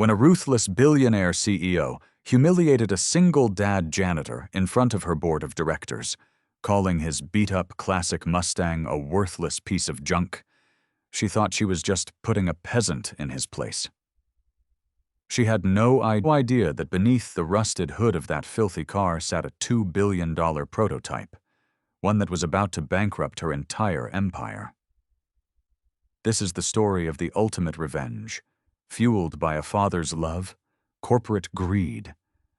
when a ruthless billionaire CEO humiliated a single dad janitor in front of her board of directors, calling his beat-up classic Mustang a worthless piece of junk. She thought she was just putting a peasant in his place. She had no idea that beneath the rusted hood of that filthy car sat a $2 billion prototype, one that was about to bankrupt her entire empire. This is the story of the ultimate revenge, fueled by a father's love, corporate greed,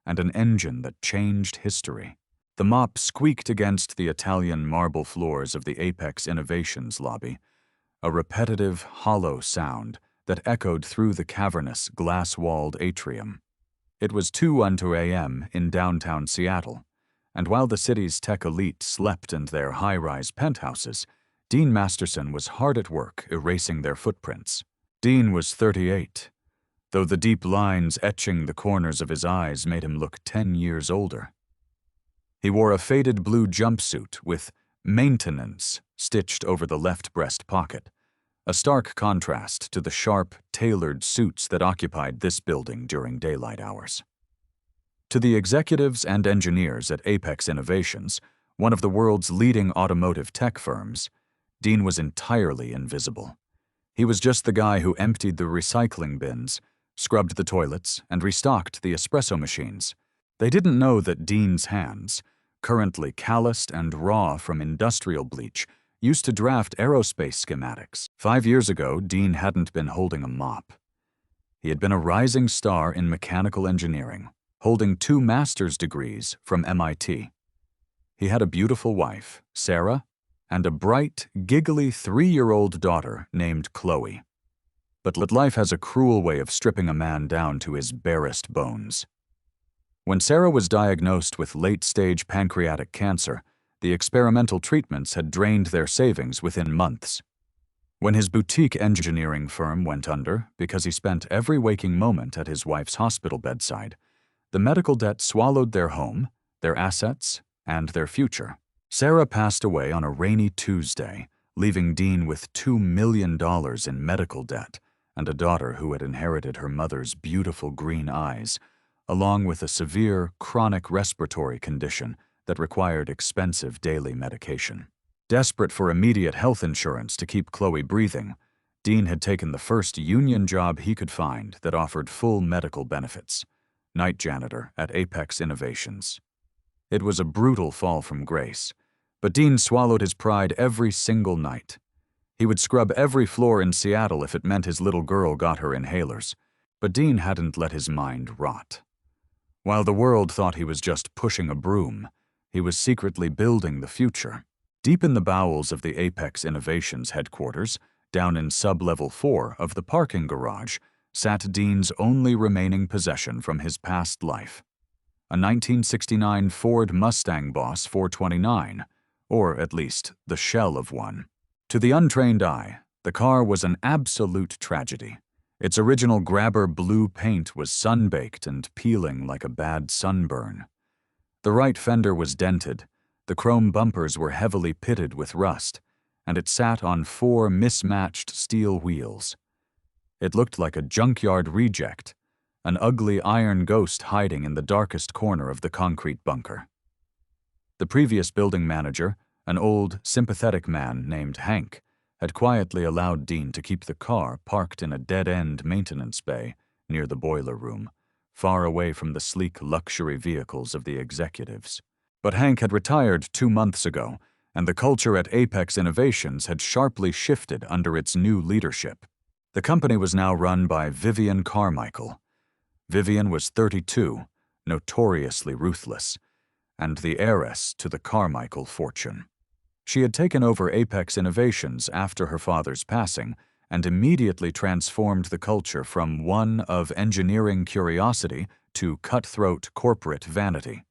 and an engine that changed history. The mop squeaked against the Italian marble floors of the Apex Innovations lobby, a repetitive, hollow sound that echoed through the cavernous, glass-walled atrium. It was 2:02 a.m. in downtown Seattle, and while the city's tech elite slept in their high-rise penthouses, Dean Masterson was hard at work erasing their footprints. Dean was 38, though the deep lines etching the corners of his eyes made him look 10 years older. He wore a faded blue jumpsuit with "maintenance" stitched over the left breast pocket, a stark contrast to the sharp, tailored suits that occupied this building during daylight hours. To the executives and engineers at Apex Innovations, one of the world's leading automotive tech firms, Dean was entirely invisible. He was just the guy who emptied the recycling bins, scrubbed the toilets, and restocked the espresso machines. They didn't know that Dean's hands, currently calloused and raw from industrial bleach, used to draft aerospace schematics. 5 years ago, Dean hadn't been holding a mop. He had been a rising star in mechanical engineering, holding 2 master's degrees from MIT. He had a beautiful wife, Sarah, and a bright, giggly 3-year-old daughter named Chloe. But life has a cruel way of stripping a man down to his barest bones. When Sarah was diagnosed with late-stage pancreatic cancer, the experimental treatments had drained their savings within months. When his boutique engineering firm went under because he spent every waking moment at his wife's hospital bedside, the medical debt swallowed their home, their assets, and their future. Sarah passed away on a rainy Tuesday, leaving Dean with $2 million in medical debt and a daughter who had inherited her mother's beautiful green eyes, along with a severe, chronic respiratory condition that required expensive daily medication. Desperate for immediate health insurance to keep Chloe breathing, Dean had taken the first union job he could find that offered full medical benefits: night janitor at Apex Innovations. It was a brutal fall from grace, but Dean swallowed his pride every single night. He would scrub every floor in Seattle if it meant his little girl got her inhalers, but Dean hadn't let his mind rot. While the world thought he was just pushing a broom, he was secretly building the future. Deep in the bowels of the Apex Innovations headquarters, down in sub-level 4 of the parking garage, sat Dean's only remaining possession from his past life: a 1969 Ford Mustang Boss 429, or at least the shell of one. To the untrained eye, the car was an absolute tragedy. Its original grabber blue paint was sun-baked and peeling like a bad sunburn. The right fender was dented, the chrome bumpers were heavily pitted with rust, and it sat on 4 mismatched steel wheels. It looked like a junkyard reject, an ugly iron ghost hiding in the darkest corner of the concrete bunker. The previous building manager, an old, sympathetic man named Hank, had quietly allowed Dean to keep the car parked in a dead-end maintenance bay near the boiler room, far away from the sleek luxury vehicles of the executives. But Hank had retired 2 months ago, and the culture at Apex Innovations had sharply shifted under its new leadership. The company was now run by Vivian Carmichael. Vivian was 32, notoriously ruthless, and the heiress to the Carmichael fortune. She had taken over Apex Innovations after her father's passing and immediately transformed the culture from one of engineering curiosity to cutthroat corporate vanity.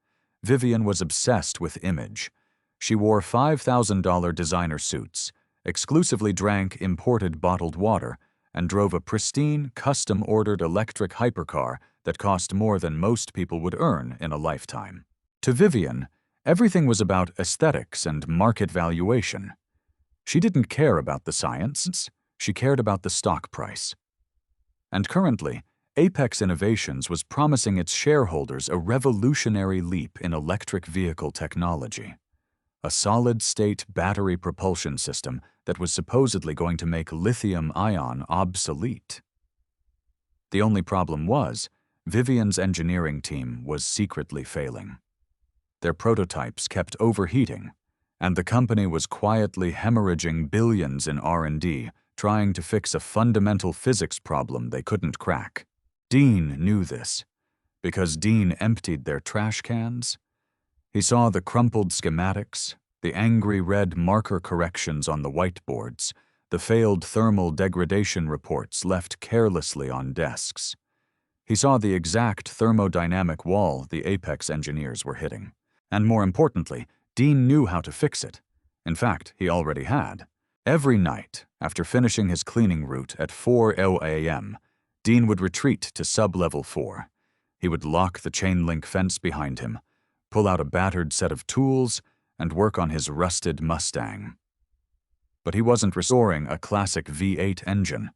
Vivian was obsessed with image. She wore $5,000 designer suits, exclusively drank imported bottled water, and drove a pristine, custom-ordered electric hypercar that cost more than most people would earn in a lifetime. To Vivian, everything was about aesthetics and market valuation. She didn't care about the science, she cared about the stock price. And currently, Apex Innovations was promising its shareholders a revolutionary leap in electric vehicle technology. A solid-state battery propulsion system that was supposedly going to make lithium-ion obsolete. The only problem was, Vivian's engineering team was secretly failing. Their prototypes kept overheating, and the company was quietly hemorrhaging billions in R&D, trying to fix a fundamental physics problem they couldn't crack. Dean knew this, because Dean emptied their trash cans. He saw the crumpled schematics, the angry red marker corrections on the whiteboards, the failed thermal degradation reports left carelessly on desks. He saw the exact thermodynamic wall the Apex engineers were hitting. And more importantly, Dean knew how to fix it. In fact, he already had. Every night, after finishing his cleaning route at 4 a.m., Dean would retreat to sub-level 4. He would lock the chain-link fence behind him, pull out a battered set of tools, and work on his rusted Mustang. But he wasn't restoring a classic V8 engine.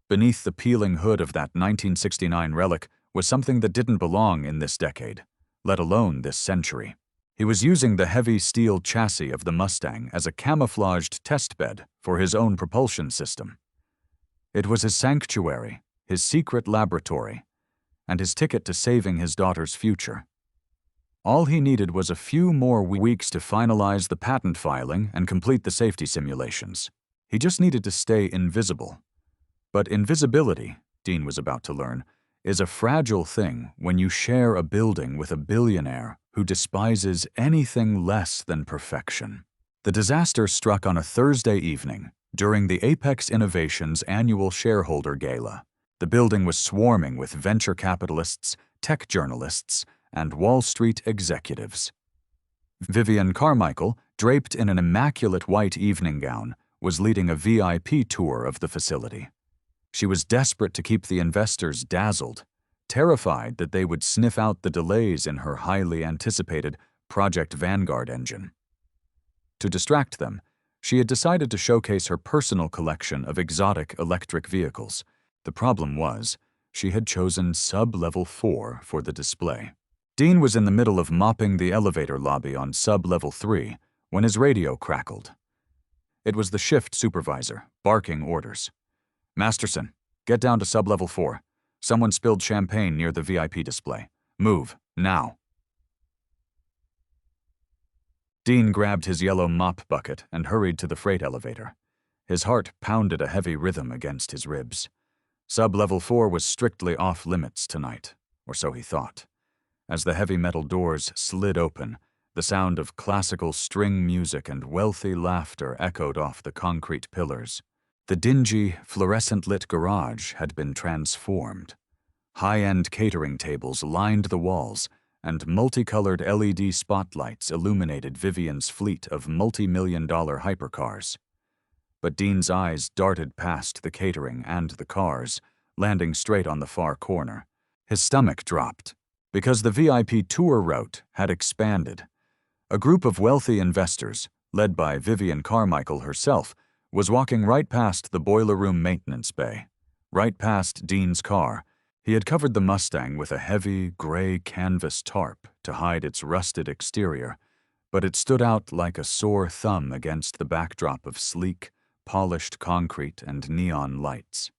Beneath the peeling hood of that 1969 relic was something that didn't belong in this decade, let alone this century. He was using the heavy steel chassis of the Mustang as a camouflaged testbed for his own propulsion system. It was his sanctuary, his secret laboratory, and his ticket to saving his daughter's future. All he needed was a few more weeks to finalize the patent filing and complete the safety simulations. He just needed to stay invisible. But invisibility, Dean was about to learn, is a fragile thing when you share a building with a billionaire who despises anything less than perfection. The disaster struck on a Thursday evening during the Apex Innovations annual shareholder gala. The building was swarming with venture capitalists, tech journalists, and Wall Street executives. Vivian Carmichael, draped in an immaculate white evening gown, was leading a VIP tour of the facility. She was desperate to keep the investors dazzled, terrified that they would sniff out the delays in her highly anticipated Project Vanguard engine. To distract them, she had decided to showcase her personal collection of exotic electric vehicles. The problem was, she had chosen sub-level 4 for the display. Dean was in the middle of mopping the elevator lobby on sub-level 3 when his radio crackled. It was the shift supervisor, barking orders. "Masterson, get down to sub-level 4. Someone spilled champagne near the VIP display. Move, now." Dean grabbed his yellow mop bucket and hurried to the freight elevator. His heart pounded a heavy rhythm against his ribs. Sub-level 4 was strictly off-limits tonight, or so he thought. As the heavy metal doors slid open, the sound of classical string music and wealthy laughter echoed off the concrete pillars. The dingy, fluorescent-lit garage had been transformed. High-end catering tables lined the walls, and multicolored LED spotlights illuminated Vivian's fleet of multi-million-dollar hypercars. But Dean's eyes darted past the catering and the cars, landing straight on the far corner. His stomach dropped, because the VIP tour route had expanded. A group of wealthy investors, led by Vivian Carmichael herself, was walking right past the boiler room maintenance bay, right past Dean's car. He had covered the Mustang with a heavy, gray canvas tarp to hide its rusted exterior, but it stood out like a sore thumb against the backdrop of sleek, polished concrete and neon lights.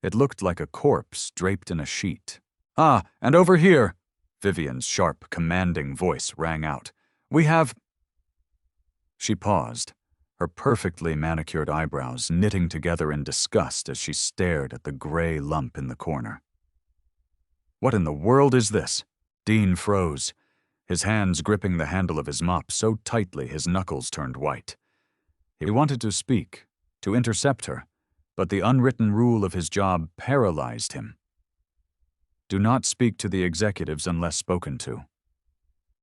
It looked like a corpse draped in a sheet. "Ah, and over here!" Vivian's sharp, commanding voice rang out. "We have—" She paused, her perfectly manicured eyebrows knitting together in disgust as she stared at the gray lump in the corner. "What in the world is this?" Dean froze, his hands gripping the handle of his mop so tightly his knuckles turned white. He wanted to speak, to intercept her, but the unwritten rule of his job paralyzed him. Do not speak to the executives unless spoken to.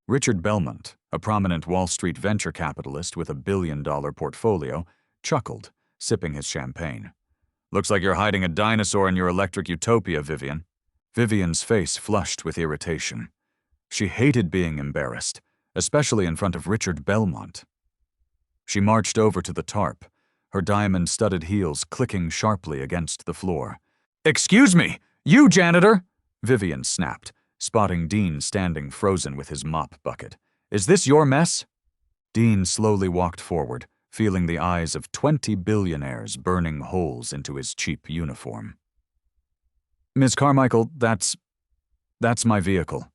Richard Belmont, a prominent Wall Street venture capitalist with a billion-dollar portfolio, chuckled, sipping his champagne. "Looks like you're hiding a dinosaur in your electric utopia, Vivian." Vivian's face flushed with irritation. She hated being embarrassed, especially in front of Richard Belmont. She marched over to the tarp, her diamond-studded heels clicking sharply against the floor. "Excuse me! You, Janitor! Vivian snapped, spotting Dean standing frozen with his mop bucket. Is this your mess? Dean slowly walked forward, feeling the eyes of 20 billionaires burning holes into his cheap uniform. Ms. Carmichael, that's my vehicle.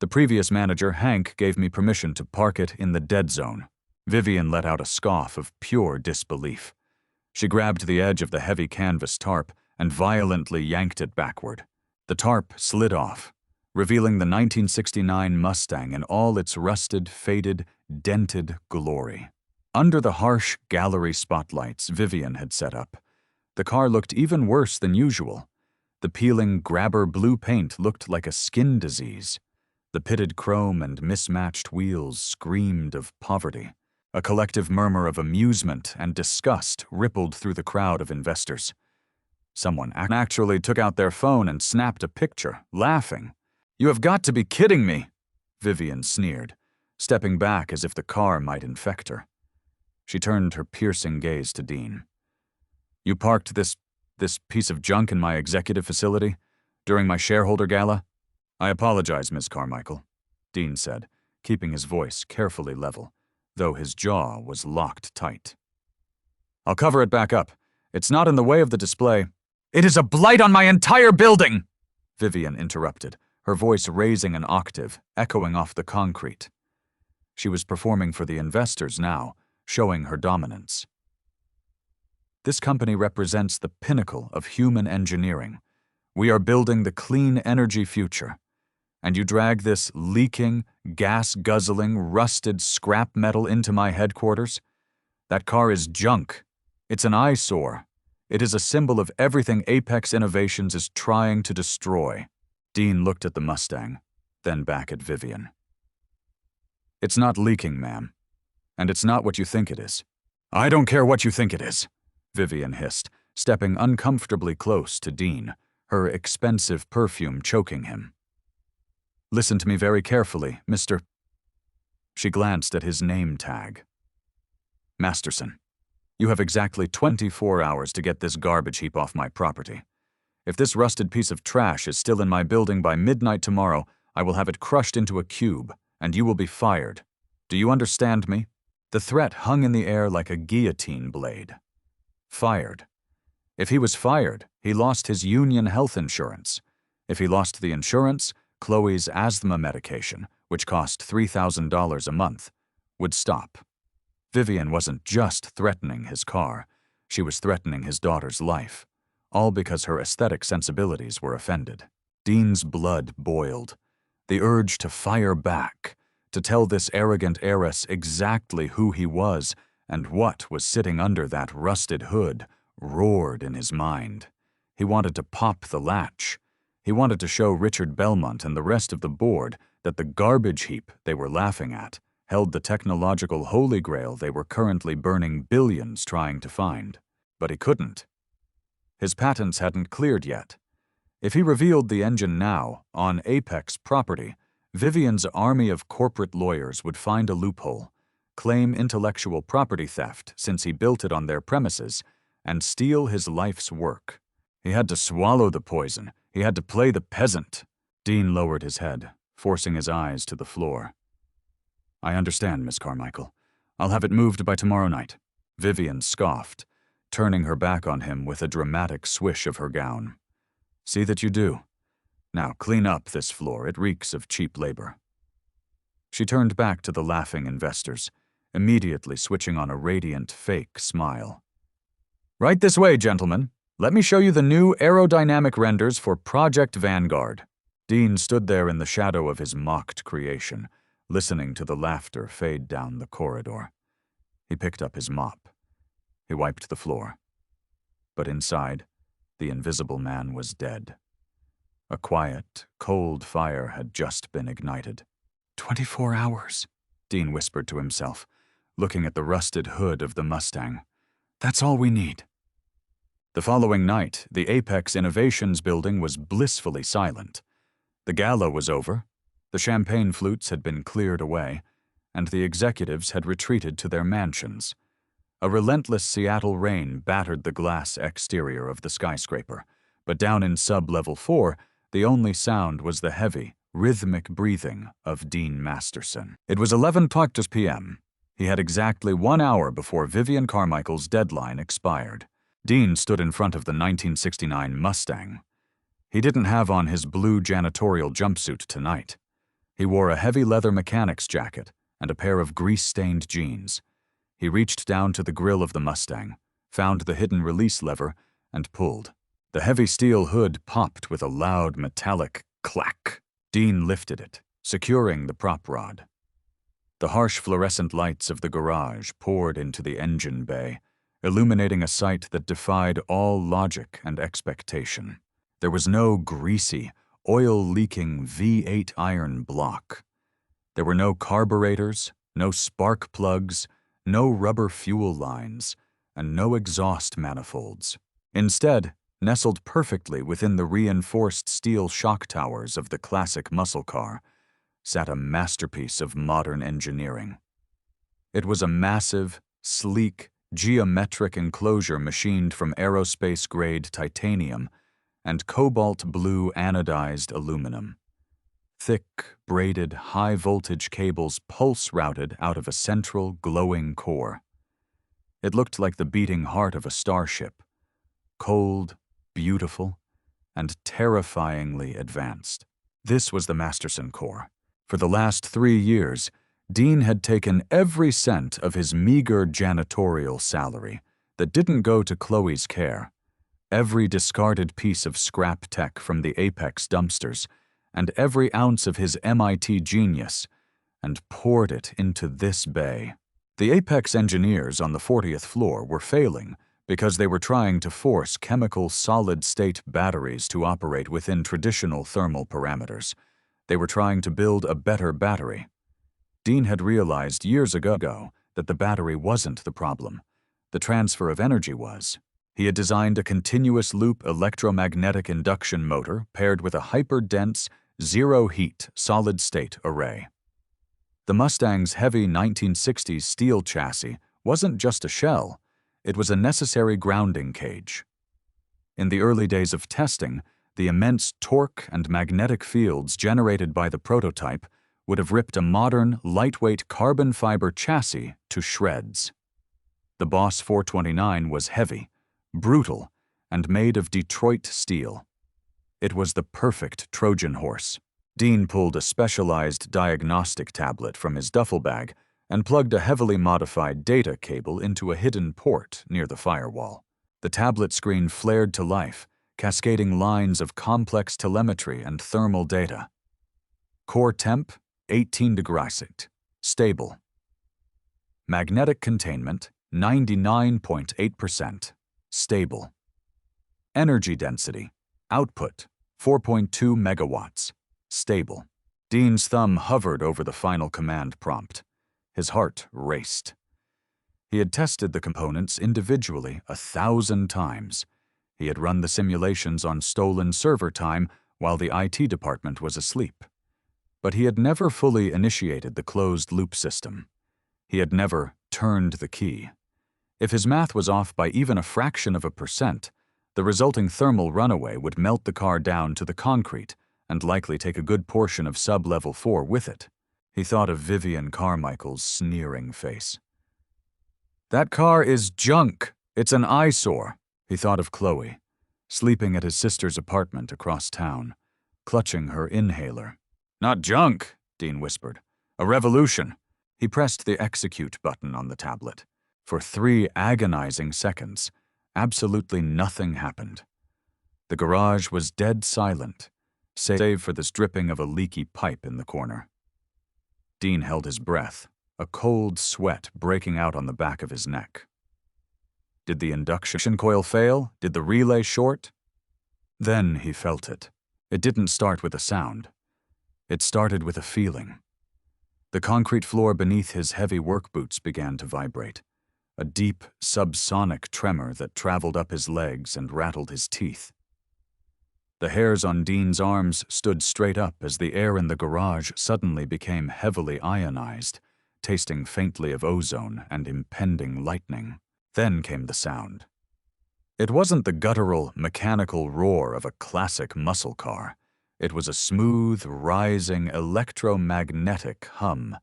The previous manager, Hank, gave me permission to park it in the dead zone. Vivian let out a scoff of pure disbelief. She grabbed the edge of the heavy canvas tarp and violently yanked it backward. The tarp slid off, revealing the 1969 Mustang in all its rusted, faded, dented glory. Under the harsh gallery spotlights Vivian had set up, the car looked even worse than usual. The peeling grabber blue paint looked like a skin disease. The pitted chrome and mismatched wheels screamed of poverty. A collective murmur of amusement and disgust rippled through the crowd of investors. Someone actually took out their phone and snapped a picture, laughing. "You have got to be kidding me," Vivian sneered, stepping back as if the car might infect her. She turned her piercing gaze to Dean. "You parked this piece of junk in my executive facility during my shareholder gala?" "I apologize, Ms. Carmichael," Dean said, keeping his voice carefully level, though his jaw was locked tight. "I'll cover it back up. It's not in the way of the display." "It is a blight on my entire building!" Vivian interrupted, her voice raising an octave, echoing off the concrete. She was performing for the investors now, showing her dominance. "This company represents the pinnacle of human engineering. We are building the clean energy future. And you drag this leaking, gas-guzzling, rusted scrap metal into my headquarters? That car is junk. It's an eyesore. It is a symbol of everything Apex Innovations is trying to destroy." Dean looked at the Mustang, then back at Vivian. "It's not leaking, ma'am. And it's not what you think it is." "I don't care what you think it is," Vivian hissed, stepping uncomfortably close to Dean, her expensive perfume choking him. "Listen to me very carefully, Mr." She glanced at his name tag. "Masterson. You have exactly 24 hours to get this garbage heap off my property. If this rusted piece of trash is still in my building by midnight tomorrow, I will have it crushed into a cube, and you will be fired. Do you understand me?" The threat hung in the air like a guillotine blade. Fired. If he was fired, he lost his union health insurance. If he lost the insurance, Chloe's asthma medication, which cost $3,000 a month, would stop. Vivian wasn't just threatening his car, she was threatening his daughter's life, all because her aesthetic sensibilities were offended. Dean's blood boiled. The urge to fire back, to tell this arrogant heiress exactly who he was and what was sitting under that rusted hood, roared in his mind. He wanted to pop the latch. He wanted to show Richard Belmont and the rest of the board that the garbage heap they were laughing at held the technological holy grail they were currently burning billions trying to find. But he couldn't. His patents hadn't cleared yet. If he revealed the engine now, on Apex property, Vivian's army of corporate lawyers would find a loophole, claim intellectual property theft since he built it on their premises, and steal his life's work. He had to swallow the poison. He had to play the peasant. Dean lowered his head, forcing his eyes to the floor. "I understand, Miss Carmichael. I'll have it moved by tomorrow night." Vivian scoffed, turning her back on him with a dramatic swish of her gown. "See that you do. Now clean up this floor. It reeks of cheap labor." She turned back to the laughing investors, immediately switching on a radiant, fake smile. "Right this way, gentlemen. Let me show you the new aerodynamic renders for Project Vanguard." Dean stood there in the shadow of his mocked creation, listening to the laughter fade down the corridor. He picked up his mop. He wiped the floor. But inside, the invisible man was dead. A quiet, cold fire had just been ignited. 24 hours, Dean whispered to himself, looking at the rusted hood of the Mustang. "That's all we need." The following night, the Apex Innovations building was blissfully silent. The gala was over, the champagne flutes had been cleared away, and the executives had retreated to their mansions. A relentless Seattle rain battered the glass exterior of the skyscraper, But down in sub-level 4, the only sound was the heavy, rhythmic breathing of Dean Masterson. It was 11:00 p.m. He had exactly 1 hour before Vivian Carmichael's deadline expired. Dean stood in front of the 1969 Mustang. He didn't have on his blue janitorial jumpsuit tonight. He wore a heavy leather mechanic's jacket and a pair of grease-stained jeans. He reached down to the grill of the Mustang, found the hidden release lever, and pulled. The heavy steel hood popped with a loud metallic clack. Dean lifted it, securing the prop rod. The harsh fluorescent lights of the garage poured into the engine bay, illuminating a sight that defied all logic and expectation. There was no greasy, oil-leaking V8 iron block. There were no carburetors, no spark plugs, no rubber fuel lines, and no exhaust manifolds. Instead, nestled perfectly within the reinforced steel shock towers of the classic muscle car, sat a masterpiece of modern engineering. It was a massive, sleek, geometric enclosure machined from aerospace-grade titanium and cobalt blue anodized aluminum. Thick, braided, high-voltage cables pulse-routed out of a central, glowing core. It looked like the beating heart of a starship, cold, beautiful, and terrifyingly advanced. This was the Masterson core. For the last 3 years, Dean had taken every cent of his meager janitorial salary that didn't go to Chloe's care, every discarded piece of scrap tech from the Apex dumpsters, and every ounce of his MIT genius, and poured it into this bay. The Apex engineers on the 40th floor were failing because they were trying to force chemical solid-state batteries to operate within traditional thermal parameters. They were trying to build a better battery. Dean had realized years ago that the battery wasn't the problem. The transfer of energy was. He had designed a continuous-loop electromagnetic induction motor paired with a hyper-dense, zero-heat solid-state array. The Mustang's heavy 1960s steel chassis wasn't just a shell, it was a necessary grounding cage. In the early days of testing, the immense torque and magnetic fields generated by the prototype would have ripped a modern, lightweight carbon fiber chassis to shreds. The Boss 429 was heavy, brutal, and made of Detroit steel. It was the perfect Trojan horse. Dean pulled a specialized diagnostic tablet from his duffel bag and plugged a heavily modified data cable into a hidden port near the firewall. The tablet screen flared to life, cascading lines of complex telemetry and thermal data. Core temp, 18 degrees. Stable. Magnetic containment, 99.8%. Stable. Energy density. Output, 4.2 megawatts. Stable. Dean's thumb hovered over the final command prompt. His heart raced. He had tested the components individually 1,000 times. He had run the simulations on stolen server time while the IT department was asleep. But he had never fully initiated the closed-loop system. He had never turned the key. If his math was off by even a fraction of a percent, the resulting thermal runaway would melt the car down to the concrete and likely take a good portion of sub-level 4 with it. He thought of Vivian Carmichael's sneering face. "That car is junk. It's an eyesore." He thought of Chloe, sleeping at his sister's apartment across town, clutching her inhaler. "Not junk," Dean whispered. "A revolution." He pressed the execute button on the tablet. For 3 agonizing seconds, absolutely nothing happened. The garage was dead silent, save for the dripping of a leaky pipe in the corner. Dean held his breath, a cold sweat breaking out on the back of his neck. Did the induction coil fail? Did the relay short? Then he felt it. It didn't start with a sound. It started with a feeling. The concrete floor beneath his heavy work boots began to vibrate, a deep, subsonic tremor that traveled up his legs and rattled his teeth. The hairs on Dean's arms stood straight up as the air in the garage suddenly became heavily ionized, tasting faintly of ozone and impending lightning. Then came the sound. It wasn't the guttural, mechanical roar of a classic muscle car. It was a smooth, rising, electromagnetic hum,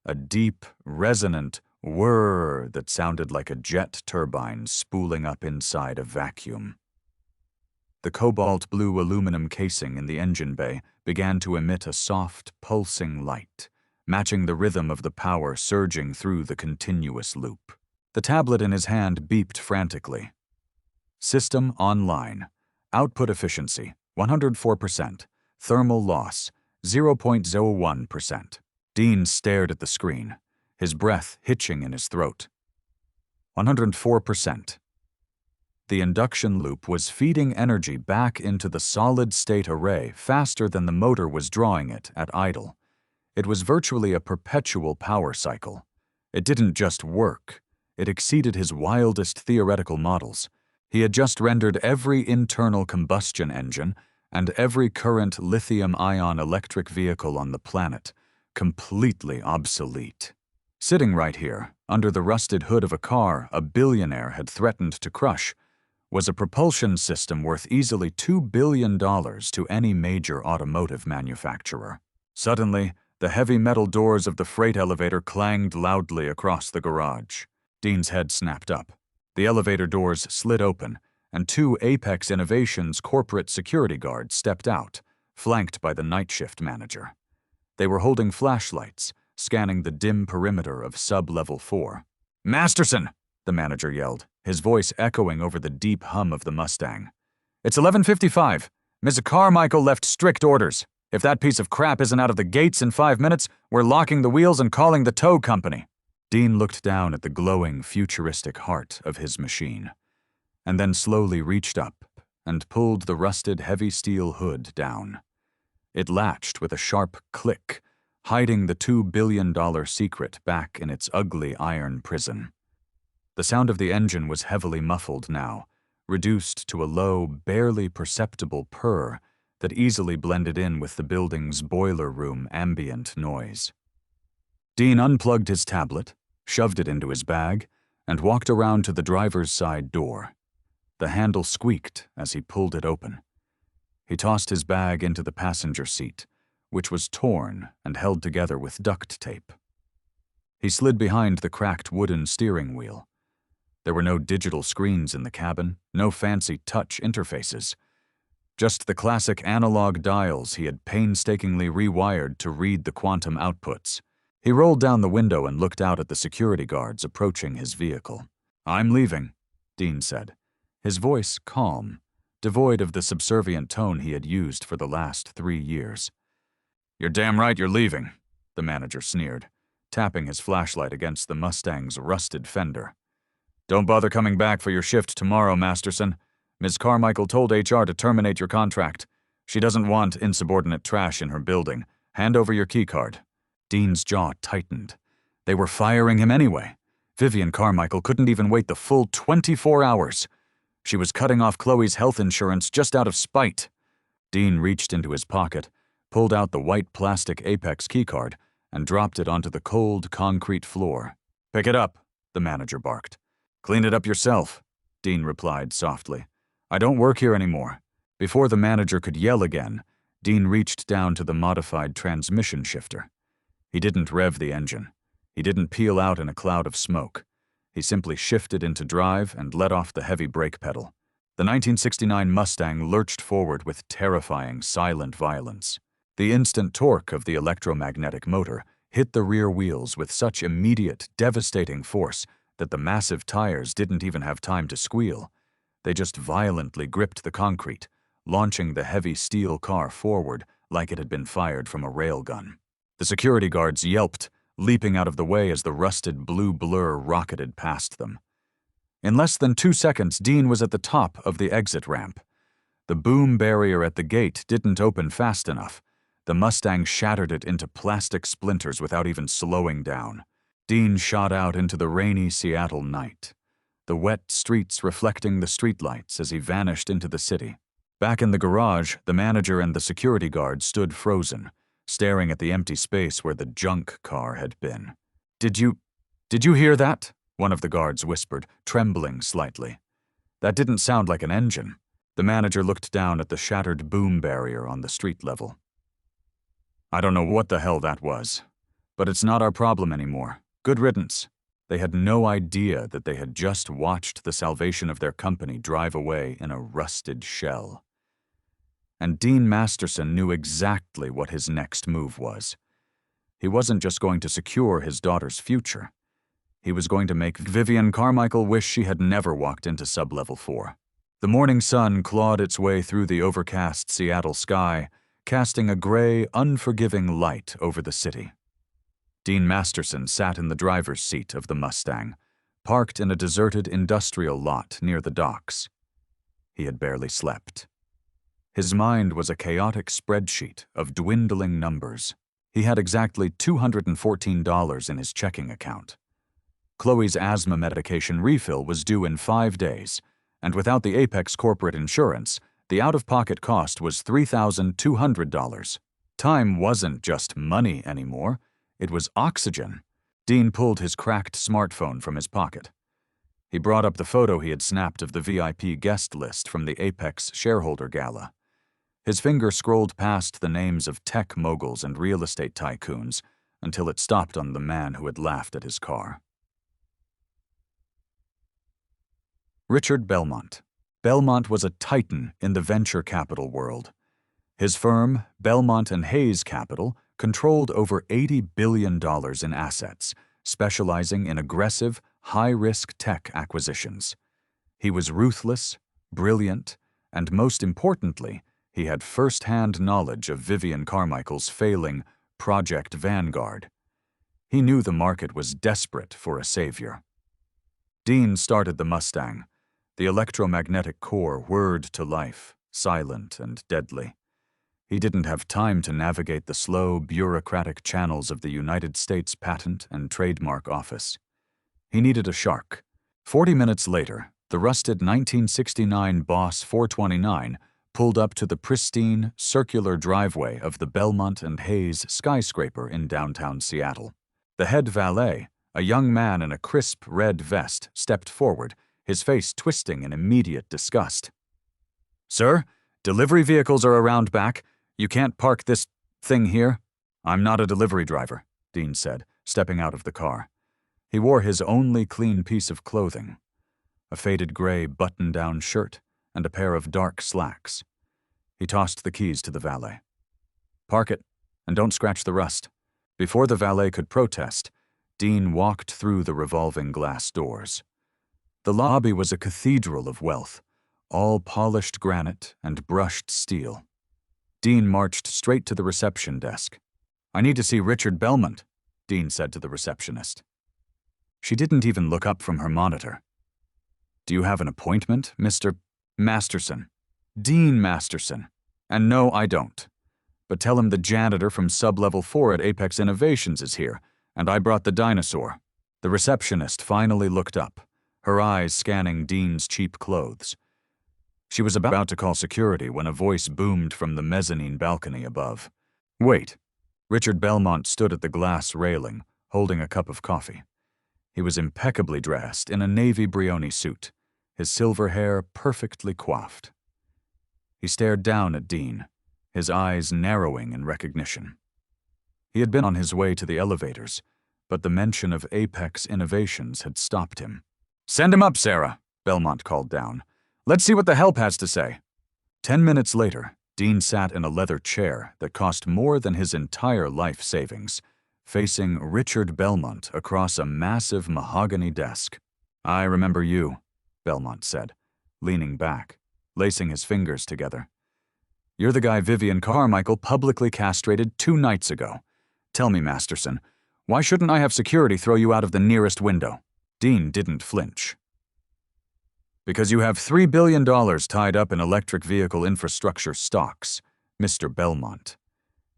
a deep, resonant whir that sounded like a jet turbine spooling up inside a vacuum. The cobalt blue aluminum casing in the engine bay began to emit a soft, pulsing light, matching the rhythm of the power surging through the continuous loop. The tablet in his hand beeped frantically. System online. Output efficiency, 104%. Thermal loss, 0.01%. Dean stared at the screen, his breath hitching in his throat. 104%. The induction loop was feeding energy back into the solid-state array faster than the motor was drawing it at idle. It was virtually a perpetual power cycle. It didn't just work. It exceeded his wildest theoretical models. He had just rendered every internal combustion engine and every current lithium-ion electric vehicle on the planet completely obsolete. Sitting right here, under the rusted hood of a car a billionaire had threatened to crush, was a propulsion system worth easily $2 billion to any major automotive manufacturer. Suddenly, the heavy metal doors of the freight elevator clanged loudly across the garage. Dean's head snapped up. The elevator doors slid open, and two Apex Innovations corporate security guards stepped out, flanked by the night shift manager. They were holding flashlights, scanning the dim perimeter of sub-level 4. "Masterson!" the manager yelled, his voice echoing over the deep hum of the Mustang. "It's 11:55. Ms. Carmichael left strict orders. If that piece of crap isn't out of the gates in 5 minutes, we're locking the wheels and calling the tow company." Dean looked down at the glowing, futuristic heart of his machine, and then slowly reached up and pulled the rusted heavy steel hood down. It latched with a sharp click, hiding the $2 billion secret back in its ugly iron prison. The sound of the engine was heavily muffled now, reduced to a low, barely perceptible purr that easily blended in with the building's boiler room ambient noise. Dean unplugged his tablet, shoved it into his bag, and walked around to the driver's side door. The handle squeaked as he pulled it open. He tossed his bag into the passenger seat, which was torn and held together with duct tape. He slid behind the cracked wooden steering wheel. There were no digital screens in the cabin, no fancy touch interfaces. Just the classic analog dials he had painstakingly rewired to read the quantum outputs. He rolled down the window and looked out at the security guards approaching his vehicle. "I'm leaving," Dean said, his voice calm, devoid of the subservient tone he had used for the last 3 years. "You're damn right you're leaving," the manager sneered, tapping his flashlight against the Mustang's rusted fender. "Don't bother coming back for your shift tomorrow, Masterson. Ms. Carmichael told HR to terminate your contract. She doesn't want insubordinate trash in her building. Hand over your keycard." Dean's jaw tightened. They were firing him anyway. Vivian Carmichael couldn't even wait the full 24 hours. She was cutting off Chloe's health insurance just out of spite. Dean reached into his pocket, pulled out the white plastic Apex keycard, and dropped it onto the cold concrete floor. "Pick it up," the manager barked. "Clean it up yourself," Dean replied softly. "I don't work here anymore." Before the manager could yell again, Dean reached down to the modified transmission shifter. He didn't rev the engine. He didn't peel out in a cloud of smoke. He simply shifted into drive and let off the heavy brake pedal. The 1969 Mustang lurched forward with terrifying, silent violence. The instant torque of the electromagnetic motor hit the rear wheels with such immediate, devastating force that the massive tires didn't even have time to squeal. They just violently gripped the concrete, launching the heavy steel car forward like it had been fired from a railgun. The security guards yelped, leaping out of the way as the rusted blue blur rocketed past them. In less than 2 seconds, Dean was at the top of the exit ramp. The boom barrier at the gate didn't open fast enough. The Mustang shattered it into plastic splinters without even slowing down. Dean shot out into the rainy Seattle night, the wet streets reflecting the streetlights as he vanished into the city. Back in the garage, the manager and the security guard stood frozen, staring at the empty space where the junk car had been. Did you hear that?" one of the guards whispered, trembling slightly. That didn't sound like an engine. The manager looked down at the shattered boom barrier on the street level. I don't know what the hell that was, but it's not our problem anymore. Good riddance. They had no idea that they had just watched the salvation of their company drive away in a rusted shell. And Dean Masterson knew exactly what his next move was. He wasn't just going to secure his daughter's future. He was going to make Vivian Carmichael wish she had never walked into Sublevel 4. The morning sun clawed its way through the overcast Seattle sky, casting a gray, unforgiving light over the city. Dean Masterson sat in the driver's seat of the Mustang, parked in a deserted industrial lot near the docks. He had barely slept. His mind was a chaotic spreadsheet of dwindling numbers. He had exactly $214 in his checking account. Chloe's asthma medication refill was due in 5 days, and without the Apex corporate insurance, the out-of-pocket cost was $3,200. Time wasn't just money anymore. It was oxygen. Dean pulled his cracked smartphone from his pocket. He brought up the photo he had snapped of the VIP guest list from the Apex shareholder gala. His finger scrolled past the names of tech moguls and real estate tycoons until it stopped on the man who had laughed at his car. Richard Belmont. Belmont was a titan in the venture capital world. His firm, Belmont and Hayes Capital, controlled over $80 billion in assets, specializing in aggressive, high-risk tech acquisitions. He was ruthless, brilliant, and most importantly, he had first-hand knowledge of Vivian Carmichael's failing Project Vanguard. He knew the market was desperate for a savior. Dean started the Mustang. The electromagnetic core whirred to life, silent and deadly. He didn't have time to navigate the slow, bureaucratic channels of the United States Patent and Trademark Office. He needed a shark. 40 minutes later, the rusted 1969 Boss 429 pulled up to the pristine, circular driveway of the Belmont and Hayes skyscraper in downtown Seattle. The head valet, a young man in a crisp red vest, stepped forward, his face twisting in immediate disgust. "Sir, delivery vehicles are around back. You can't park this thing here." "I'm not a delivery driver," Dean said, stepping out of the car. He wore his only clean piece of clothing, a faded gray button-down shirt and a pair of dark slacks. He tossed the keys to the valet. "Park it, and don't scratch the rust." Before the valet could protest, Dean walked through the revolving glass doors. The lobby was a cathedral of wealth, all polished granite and brushed steel. Dean marched straight to the reception desk. "I need to see Richard Belmont," Dean said to the receptionist. She didn't even look up from her monitor. "Do you have an appointment, Mr. Masterson?" "Dean Masterson. And no, I don't. But tell him the janitor from Sublevel 4 at Apex Innovations is here, and I brought the dinosaur." The receptionist finally looked up, her eyes scanning Dean's cheap clothes. She was about to call security when a voice boomed from the mezzanine balcony above. "Wait." Richard Belmont stood at the glass railing, holding a cup of coffee. He was impeccably dressed in a navy Brioni suit, his silver hair perfectly coiffed. He stared down at Dean, his eyes narrowing in recognition. He had been on his way to the elevators, but the mention of Apex Innovations had stopped him. "Send him up, Sarah," Belmont called down. "Let's see what the help has to say." 10 minutes later, Dean sat in a leather chair that cost more than his entire life savings, facing Richard Belmont across a massive mahogany desk. "I remember you," Belmont said, leaning back, lacing his fingers together. "You're the guy Vivian Carmichael publicly castrated 2 nights ago. Tell me, Masterson, why shouldn't I have security throw you out of the nearest window?" Dean didn't flinch. "Because you have $3 billion tied up in electric vehicle infrastructure stocks, Mr. Belmont.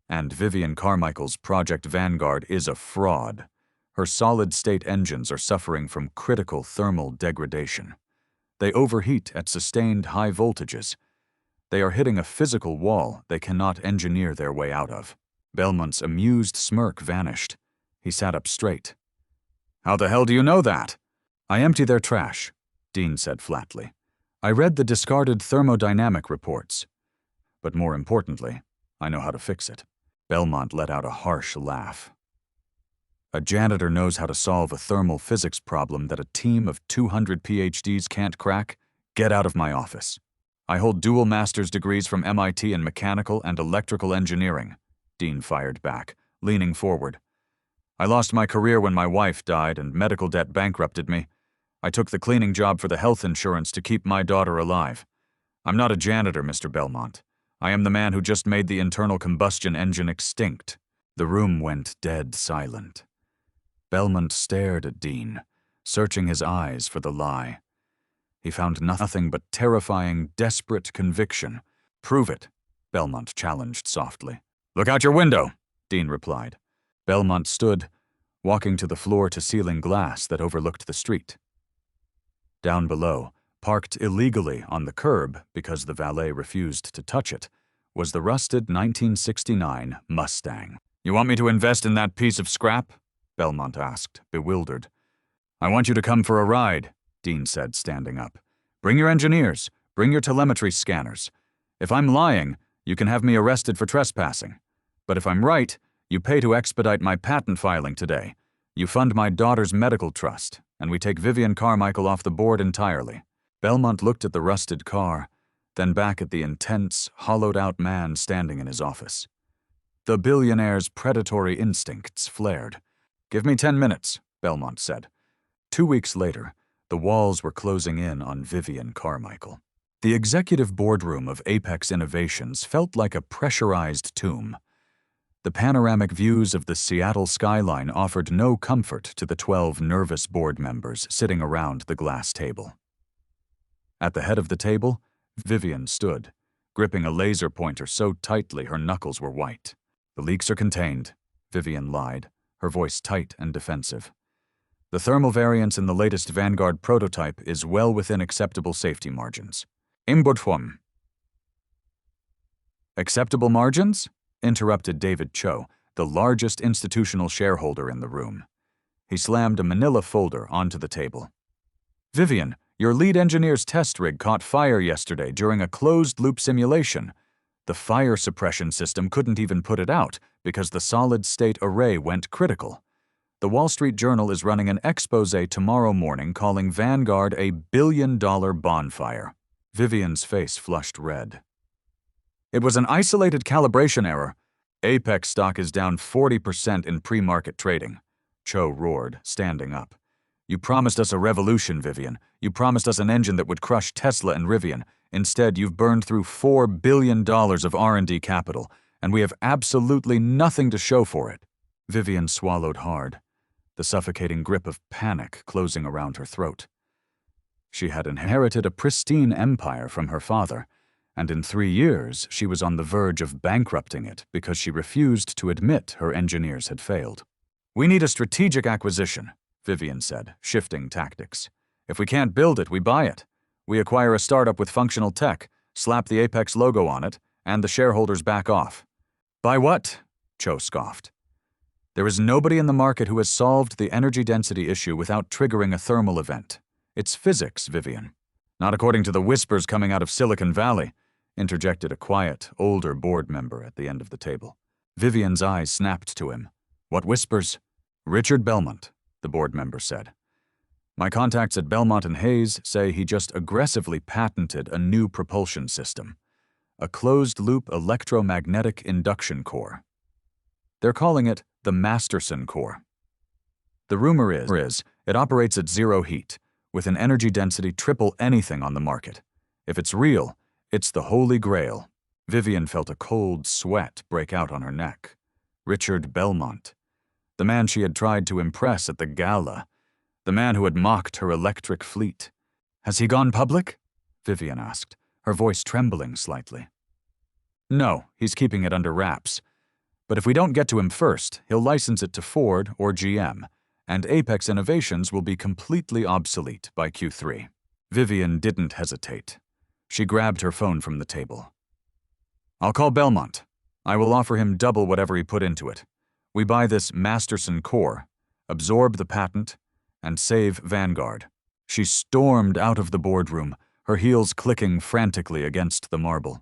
And Vivian Carmichael's Project Vanguard is a fraud. Her solid-state engines are suffering from critical thermal degradation. They overheat at sustained high voltages. They are hitting a physical wall they cannot engineer their way out of." Belmont's amused smirk vanished. He sat up straight. "How the hell do you know that?" "I empty their trash," Dean said flatly. I read the discarded thermodynamic reports. But more importantly, I know how to fix it. Belmont let out a harsh laugh. A janitor knows how to solve a thermal physics problem that a team of 200 PhDs can't crack? Get out of my office. I hold dual master's degrees from MIT in mechanical and electrical engineering, Dean fired back, leaning forward. I lost my career when my wife died and medical debt bankrupted me. I took the cleaning job for the health insurance to keep my daughter alive. I'm not a janitor, Mr. Belmont. I am the man who just made the internal combustion engine extinct. The room went dead silent. Belmont stared at Dean, searching his eyes for the lie. He found nothing but terrifying, desperate conviction. Prove it, Belmont challenged softly. Look out your window, Dean replied. Belmont stood, walking to the floor-to-ceiling glass that overlooked the street. Down below, parked illegally on the curb because the valet refused to touch it, was the rusted 1969 Mustang. You want me to invest in that piece of scrap? Belmont asked, bewildered. I want you to come for a ride, Dean said, standing up. Bring your engineers. Bring your telemetry scanners. If I'm lying, you can have me arrested for trespassing. But if I'm right, you pay to expedite my patent filing today. You fund my daughter's medical trust, and we take Vivian Carmichael off the board entirely. Belmont looked at the rusted car, then back at the intense, hollowed-out man standing in his office. The billionaire's predatory instincts flared. Give me 10 minutes, Belmont said. 2 weeks later, the walls were closing in on Vivian Carmichael. The executive boardroom of Apex Innovations felt like a pressurized tomb. The panoramic views of the Seattle skyline offered no comfort to the 12 nervous board members sitting around the glass table. At the head of the table, Vivian stood, gripping a laser pointer so tightly her knuckles were white. The leaks are contained, Vivian lied, her voice tight and defensive. The thermal variance in the latest Vanguard prototype is well within acceptable safety margins. Imbudfum. Acceptable margins? Interrupted David Cho, the largest institutional shareholder in the room. He slammed a manila folder onto the table. Vivian, your lead engineer's test rig caught fire yesterday during a closed-loop simulation. The fire suppression system couldn't even put it out because the solid-state array went critical. The Wall Street Journal is running an expose tomorrow morning calling Vanguard a billion-dollar bonfire. Vivian's face flushed red. It was an isolated calibration error. Apex stock is down 40% in pre-market trading. Cho roared, standing up. You promised us a revolution, Vivian. You promised us an engine that would crush Tesla and Rivian. Instead, you've burned through $4 billion of R&D capital, and we have absolutely nothing to show for it. Vivian swallowed hard, the suffocating grip of panic closing around her throat. She had inherited a pristine empire from her father, and in 3 years she was on the verge of bankrupting it because she refused to admit her engineers had failed. We need a strategic acquisition, Vivian said, shifting tactics. If we can't build it, we buy it. We acquire a startup with functional tech, slap the Apex logo on it, and the shareholders back off. Buy what? Cho scoffed. There is nobody in the market who has solved the energy density issue without triggering a thermal event. It's physics, Vivian. Not according to the whispers coming out of Silicon Valley, interjected a quiet, older board member at the end of the table. Vivian's eyes snapped to him. What whispers? Richard Belmont, the board member said. My contacts at Belmont and Hayes say he just aggressively patented a new propulsion system, a closed-loop electromagnetic induction core. They're calling it the Masterson core. The rumor is it operates at zero heat, with an energy density triple anything on the market. If it's real, it's the holy grail. Vivian felt a cold sweat break out on her neck. Richard Belmont, the man she had tried to impress at the gala, the man who had mocked her electric fleet. Has he gone public? Vivian asked, her voice trembling slightly. No, he's keeping it under wraps. But if we don't get to him first, he'll license it to Ford or GM, and Apex Innovations will be completely obsolete by Q3. Vivian didn't hesitate. She grabbed her phone from the table. I'll call Belmont. I will offer him double whatever he put into it. We buy this Masterson core, absorb the patent, and save Vanguard. She stormed out of the boardroom, her heels clicking frantically against the marble.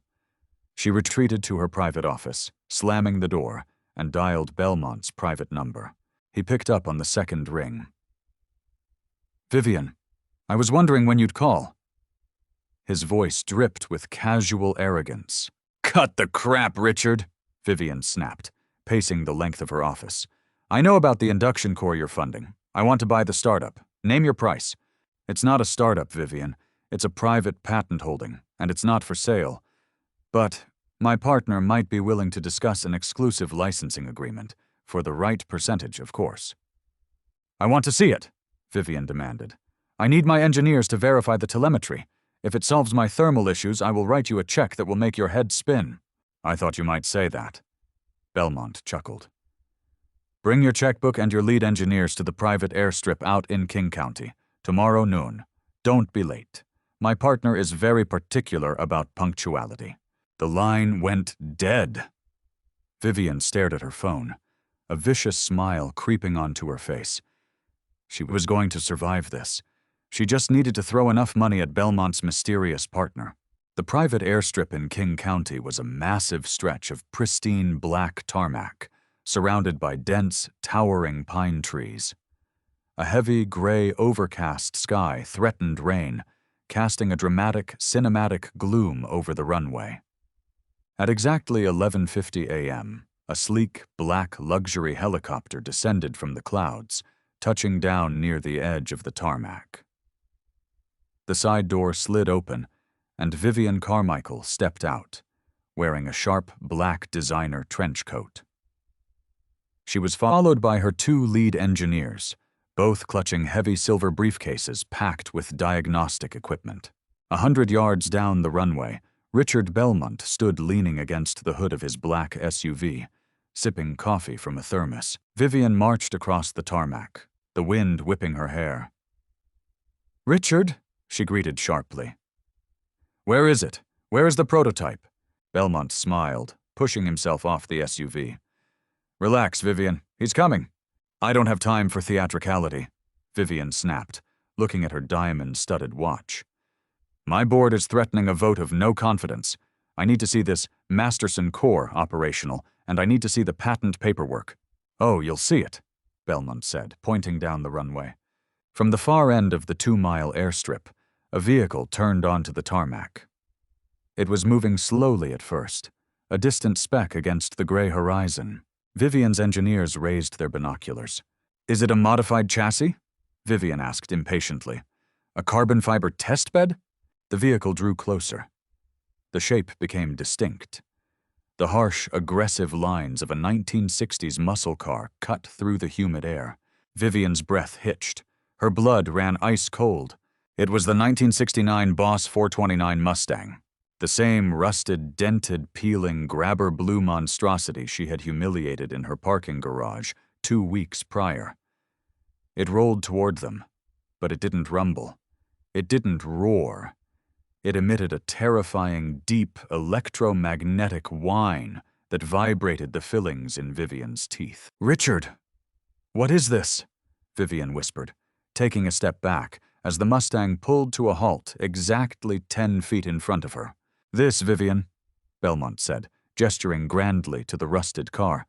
She retreated to her private office, slamming the door, and dialed Belmont's private number. He picked up on the second ring. "Vivian, I was wondering when you'd call." His voice dripped with casual arrogance. "Cut the crap, Richard," Vivian snapped, pacing the length of her office. "I know about the induction core you're funding. I want to buy the startup. Name your price." "It's not a startup, Vivian. It's a private patent holding, and it's not for sale. But my partner might be willing to discuss an exclusive licensing agreement, for the right percentage, of course." "I want to see it," Vivian demanded. "I need my engineers to verify the telemetry. If it solves my thermal issues, I will write you a check that will make your head spin." "I thought you might say that." Belmont chuckled. "Bring your checkbook and your lead engineers to the private airstrip out in King County, tomorrow noon. Don't be late. My partner is very particular about punctuality." The line went dead. Vivian stared at her phone, a vicious smile creeping onto her face. She was going to survive this. She just needed to throw enough money at Belmont's mysterious partner. The private airstrip in King County was a massive stretch of pristine black tarmac, surrounded by dense, towering pine trees. A heavy, gray, overcast sky threatened rain, casting a dramatic, cinematic gloom over the runway. At exactly 11:50 a.m., a sleek, black luxury helicopter descended from the clouds, touching down near the edge of the tarmac. The side door slid open, and Vivian Carmichael stepped out, wearing a sharp black designer trench coat. She was followed by her two lead engineers, both clutching heavy silver briefcases packed with diagnostic equipment. 100 yards down the runway, Richard Belmont stood leaning against the hood of his black SUV, sipping coffee from a thermos. Vivian marched across the tarmac, the wind whipping her hair. "Richard," she greeted sharply. "Where is it? Where is the prototype?" Belmont smiled, pushing himself off the SUV. "Relax, Vivian. He's coming." "I don't have time for theatricality," Vivian snapped, looking at her diamond-studded watch. "My board is threatening a vote of no confidence. I need to see this Masterson core operational, and I need to see the patent paperwork." "Oh, you'll see it," Belmont said, pointing down the runway. From the far end of the 2-mile airstrip, a vehicle turned onto the tarmac. It was moving slowly at first, a distant speck against the gray horizon. Vivian's engineers raised their binoculars. "Is it a modified chassis?" Vivian asked impatiently. "A carbon fiber test bed?" The vehicle drew closer. The shape became distinct. The harsh, aggressive lines of a 1960s muscle car cut through the humid air. Vivian's breath hitched. Her blood ran ice cold. It was the 1969 Boss 429 Mustang, the same rusted, dented, peeling, grabber blue monstrosity she had humiliated in her parking garage 2 weeks prior. It rolled toward them, but it didn't rumble. It didn't roar. It emitted a terrifying, deep, electromagnetic whine that vibrated the fillings in Vivian's teeth. "Richard! What is this?" Vivian whispered, taking a step back as the Mustang pulled to a halt exactly 10 feet in front of her. "This, Vivian," Belmont said, gesturing grandly to the rusted car,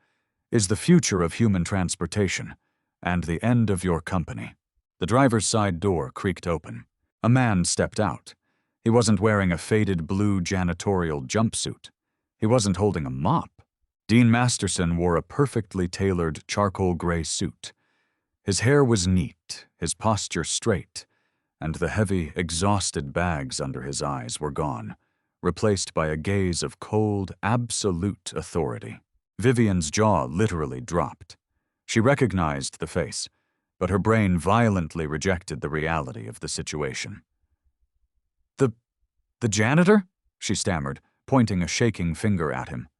"is the future of human transportation, and the end of your company." The driver's side door creaked open. A man stepped out. He wasn't wearing a faded blue janitorial jumpsuit. He wasn't holding a mop. Dean Masterson wore a perfectly tailored charcoal gray suit. His hair was neat, his posture straight, and the heavy, exhausted bags under his eyes were gone, replaced by a gaze of cold, absolute authority. Vivian's jaw literally dropped. She recognized the face, but her brain violently rejected the reality of the situation. The janitor?" she stammered, pointing a shaking finger at him.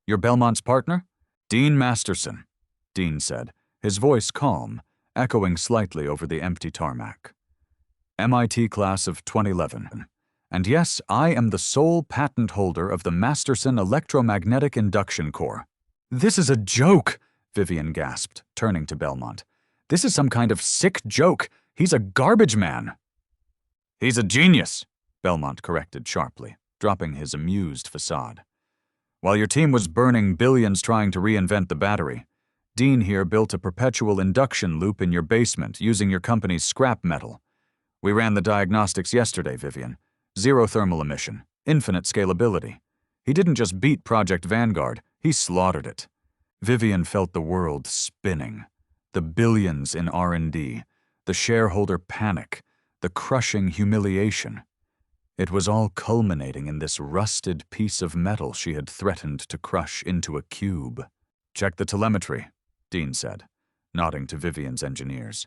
"You're Belmont's partner?" "Dean Masterson," Dean said, his voice calm, echoing slightly over the empty tarmac. "MIT class of 2011. And yes, I am the sole patent holder of the Masterson electromagnetic induction core." "This is a joke," Vivian gasped, turning to Belmont. "This is some kind of sick joke. He's a garbage man." "He's a genius," Belmont corrected sharply, dropping his amused facade. While your team was burning billions trying to reinvent the battery, Dean here built a perpetual induction loop in your basement using your company's scrap metal. We ran the diagnostics yesterday, Vivian. Zero thermal emission, infinite scalability. He didn't just beat Project Vanguard, he slaughtered it. Vivian felt the world spinning. The billions in R&D, the shareholder panic, the crushing humiliation. It was all culminating in this rusted piece of metal she had threatened to crush into a cube. Check the telemetry, Dean said, nodding to Vivian's engineers.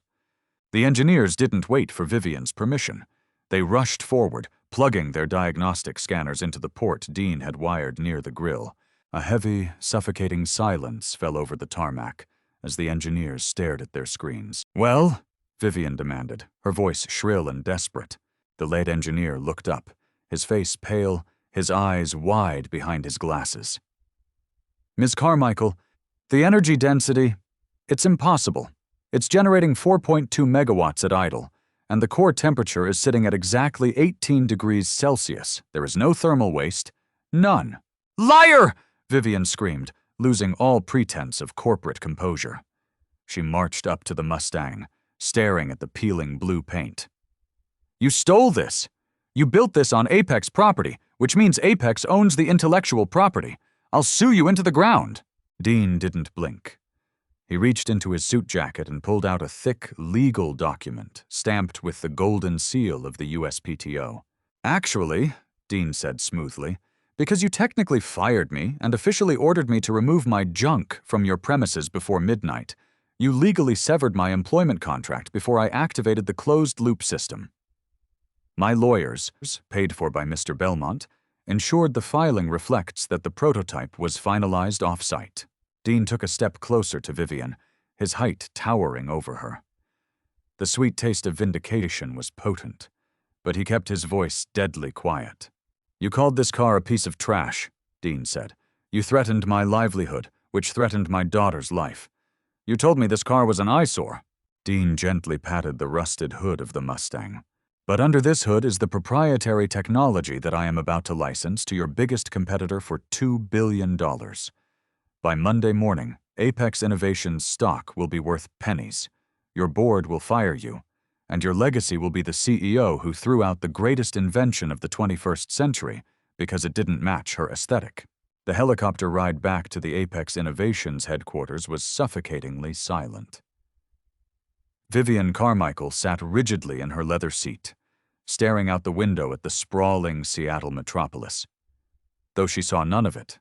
The engineers didn't wait for Vivian's permission. They rushed forward, plugging their diagnostic scanners into the port Dean had wired near the grill. A heavy, suffocating silence fell over the tarmac as the engineers stared at their screens. Well? Vivian demanded, her voice shrill and desperate. The lead engineer looked up, his face pale, his eyes wide behind his glasses. Ms. Carmichael, the energy density, it's impossible. It's generating 4.2 megawatts at idle, and the core temperature is sitting at exactly 18 degrees Celsius. There is no thermal waste. None. Liar! Vivian screamed, losing all pretense of corporate composure. She marched up to the Mustang, staring at the peeling blue paint. You stole this. You built this on Apex property, which means Apex owns the intellectual property. I'll sue you into the ground. Dean didn't blink. He reached into his suit jacket and pulled out a thick, legal document stamped with the golden seal of the USPTO. Actually, Dean said smoothly, because you technically fired me and officially ordered me to remove my junk from your premises before midnight, you legally severed my employment contract before I activated the closed-loop system. My lawyers, paid for by Mr. Belmont, ensured the filing reflects that the prototype was finalized off-site. Dean took a step closer to Vivian, his height towering over her. The sweet taste of vindication was potent, but he kept his voice deadly quiet. You called this car a piece of trash, Dean said. You threatened my livelihood, which threatened my daughter's life. You told me this car was an eyesore. Dean gently patted the rusted hood of the Mustang. But under this hood is the proprietary technology that I am about to license to your biggest competitor for $2 billion. By Monday morning, Apex Innovations' stock will be worth pennies. Your board will fire you, and your legacy will be the CEO who threw out the greatest invention of the 21st century because it didn't match her aesthetic. The helicopter ride back to the Apex Innovations headquarters was suffocatingly silent. Vivian Carmichael sat rigidly in her leather seat, staring out the window at the sprawling Seattle metropolis. Though she saw none of it,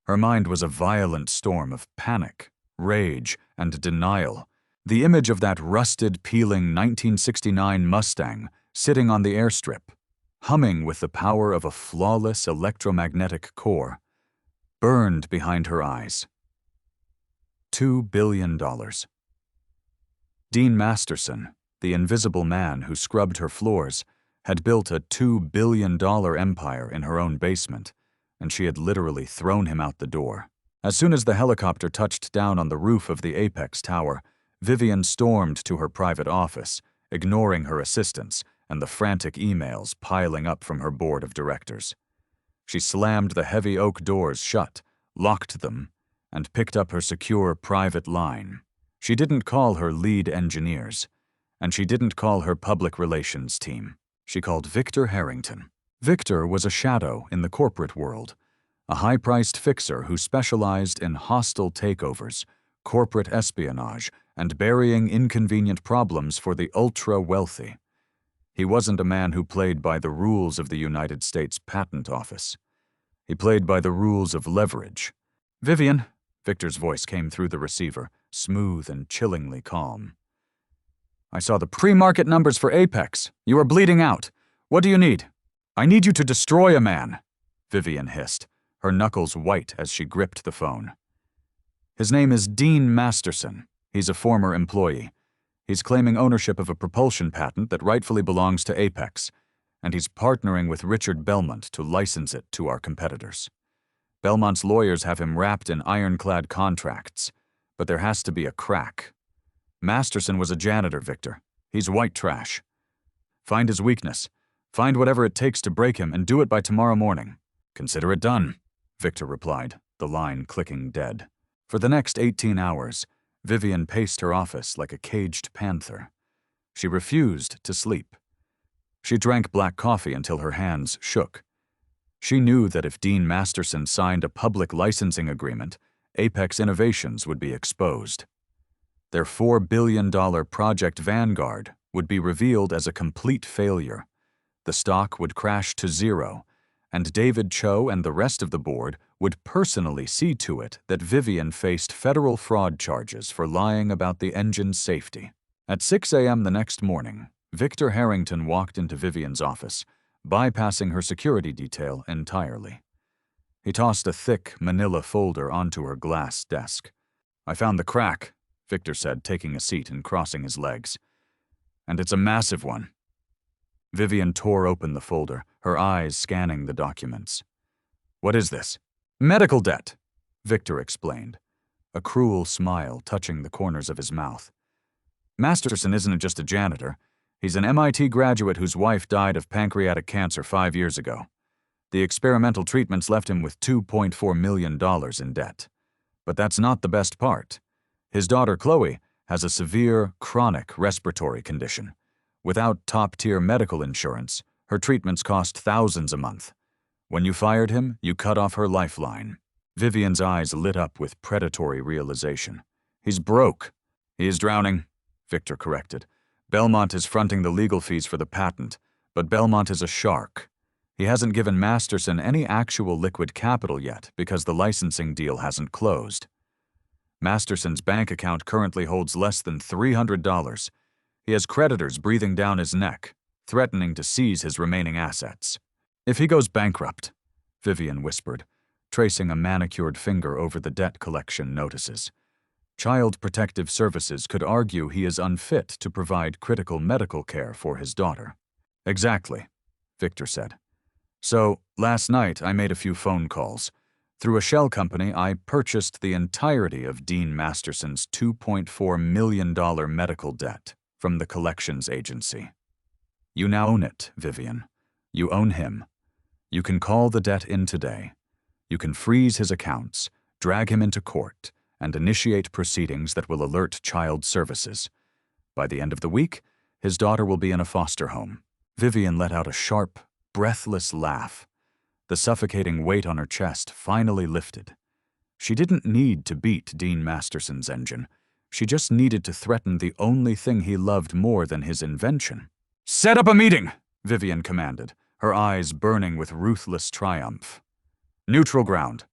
her mind was a violent storm of panic, rage, and denial. The image of that rusted, peeling 1969 Mustang sitting on the airstrip, humming with the power of a flawless electromagnetic core, burned behind her eyes. $2 billion. Dean Masterson, the invisible man who scrubbed her floors, had built a $2 billion empire in her own basement, and she had literally thrown him out the door. As soon as the helicopter touched down on the roof of the Apex Tower, Vivian stormed to her private office, ignoring her assistants and the frantic emails piling up from her board of directors. She slammed the heavy oak doors shut, locked them, and picked up her secure private line. She didn't call her lead engineers, and she didn't call her public relations team. She called Victor Harrington. Victor was a shadow in the corporate world, a high-priced fixer who specialized in hostile takeovers, corporate espionage, and burying inconvenient problems for the ultra-wealthy. He wasn't a man who played by the rules of the United States Patent Office. He played by the rules of leverage. Vivian, Victor's voice came through the receiver, smooth and chillingly calm. I saw the pre-market numbers for Apex. You are bleeding out. What do you need? I need you to destroy a man, Vivian hissed, her knuckles white as she gripped the phone. His name is Dean Masterson. He's a former employee. He's claiming ownership of a propulsion patent that rightfully belongs to Apex, and he's partnering with Richard Belmont to license it to our competitors. Belmont's lawyers have him wrapped in ironclad contracts, but there has to be a crack. Masterson was a janitor, Victor. He's white trash. Find his weakness, Find whatever it takes to break him and do it by tomorrow morning." "Consider it done," Victor replied, the line clicking dead. For the next 18 hours, Vivian paced her office like a caged panther. She refused to sleep. She drank black coffee until her hands shook. She knew that if Dean Masterson signed a public licensing agreement, Apex Innovations would be exposed. Their $4 billion Project Vanguard would be revealed as a complete failure. The stock would crash to zero, and David Cho and the rest of the board would personally see to it that Vivian faced federal fraud charges for lying about the engine's safety. At 6 a.m. the next morning, Victor Harrington walked into Vivian's office, bypassing her security detail entirely. He tossed a thick manila folder onto her glass desk. "I found the crack," Victor said, taking a seat and crossing his legs. "And it's a massive one." Vivian tore open the folder, her eyes scanning the documents. "What is this?" "Medical debt," Victor explained, a cruel smile touching the corners of his mouth. "Masterson isn't just a janitor. He's an MIT graduate whose wife died of pancreatic cancer 5 years ago. The experimental treatments left him with $2.4 million in debt. But that's not the best part. His daughter, Chloe, has a severe, chronic respiratory condition. Without top-tier medical insurance, her treatments cost thousands a month. When you fired him, you cut off her lifeline." Vivian's eyes lit up with predatory realization. "He's broke." "He is drowning," Victor corrected. "Belmont is fronting the legal fees for the patent, but Belmont is a shark. He hasn't given Masterson any actual liquid capital yet because the licensing deal hasn't closed. Masterson's bank account currently holds less than $300. He has creditors breathing down his neck, threatening to seize his remaining assets. If he goes bankrupt," Vivian whispered, tracing a manicured finger over the debt collection notices, "Child Protective Services could argue he is unfit to provide critical medical care for his daughter." "Exactly," Victor said. "So, last night I made a few phone calls. Through a shell company, I purchased the entirety of Dean Masterson's $2.4 million medical debt from the collections agency. You now own it, Vivian. You own him. You can call the debt in today. You can freeze his accounts, drag him into court, and initiate proceedings that will alert child services. By the end of the week, his daughter will be in a foster home." Vivian let out a sharp, breathless laugh. The suffocating weight on her chest finally lifted. She didn't need to beat Dean Masterson's engine. She just needed to threaten the only thing he loved more than his invention. "Set up a meeting," Vivian commanded, her eyes burning with ruthless triumph. "Neutral ground.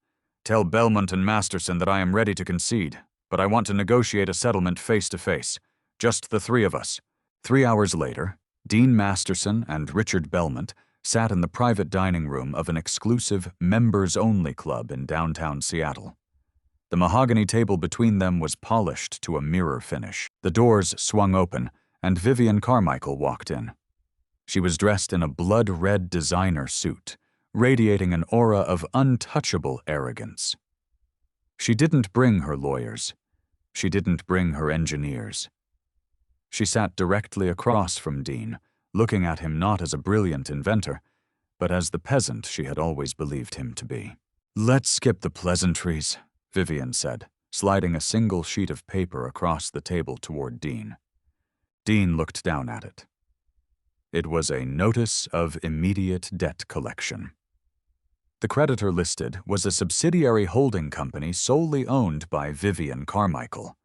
Tell Belmont and Masterson that I am ready to concede, but I want to negotiate a settlement face-to-face. Just the three of us." 3 hours later, Dean Masterson and Richard Belmont sat in the private dining room of an exclusive members-only club in downtown Seattle. The mahogany table between them was polished to a mirror finish. The doors swung open, and Vivian Carmichael walked in. She was dressed in a blood-red designer suit, radiating an aura of untouchable arrogance. She didn't bring her lawyers. She didn't bring her engineers. She sat directly across from Dean, looking at him not as a brilliant inventor, but as the peasant she had always believed him to be. "Let's skip the pleasantries," Vivian said, sliding a single sheet of paper across the table toward Dean. Dean looked down at it. It was a notice of immediate debt collection. The creditor listed was a subsidiary holding company solely owned by Vivian Carmichael.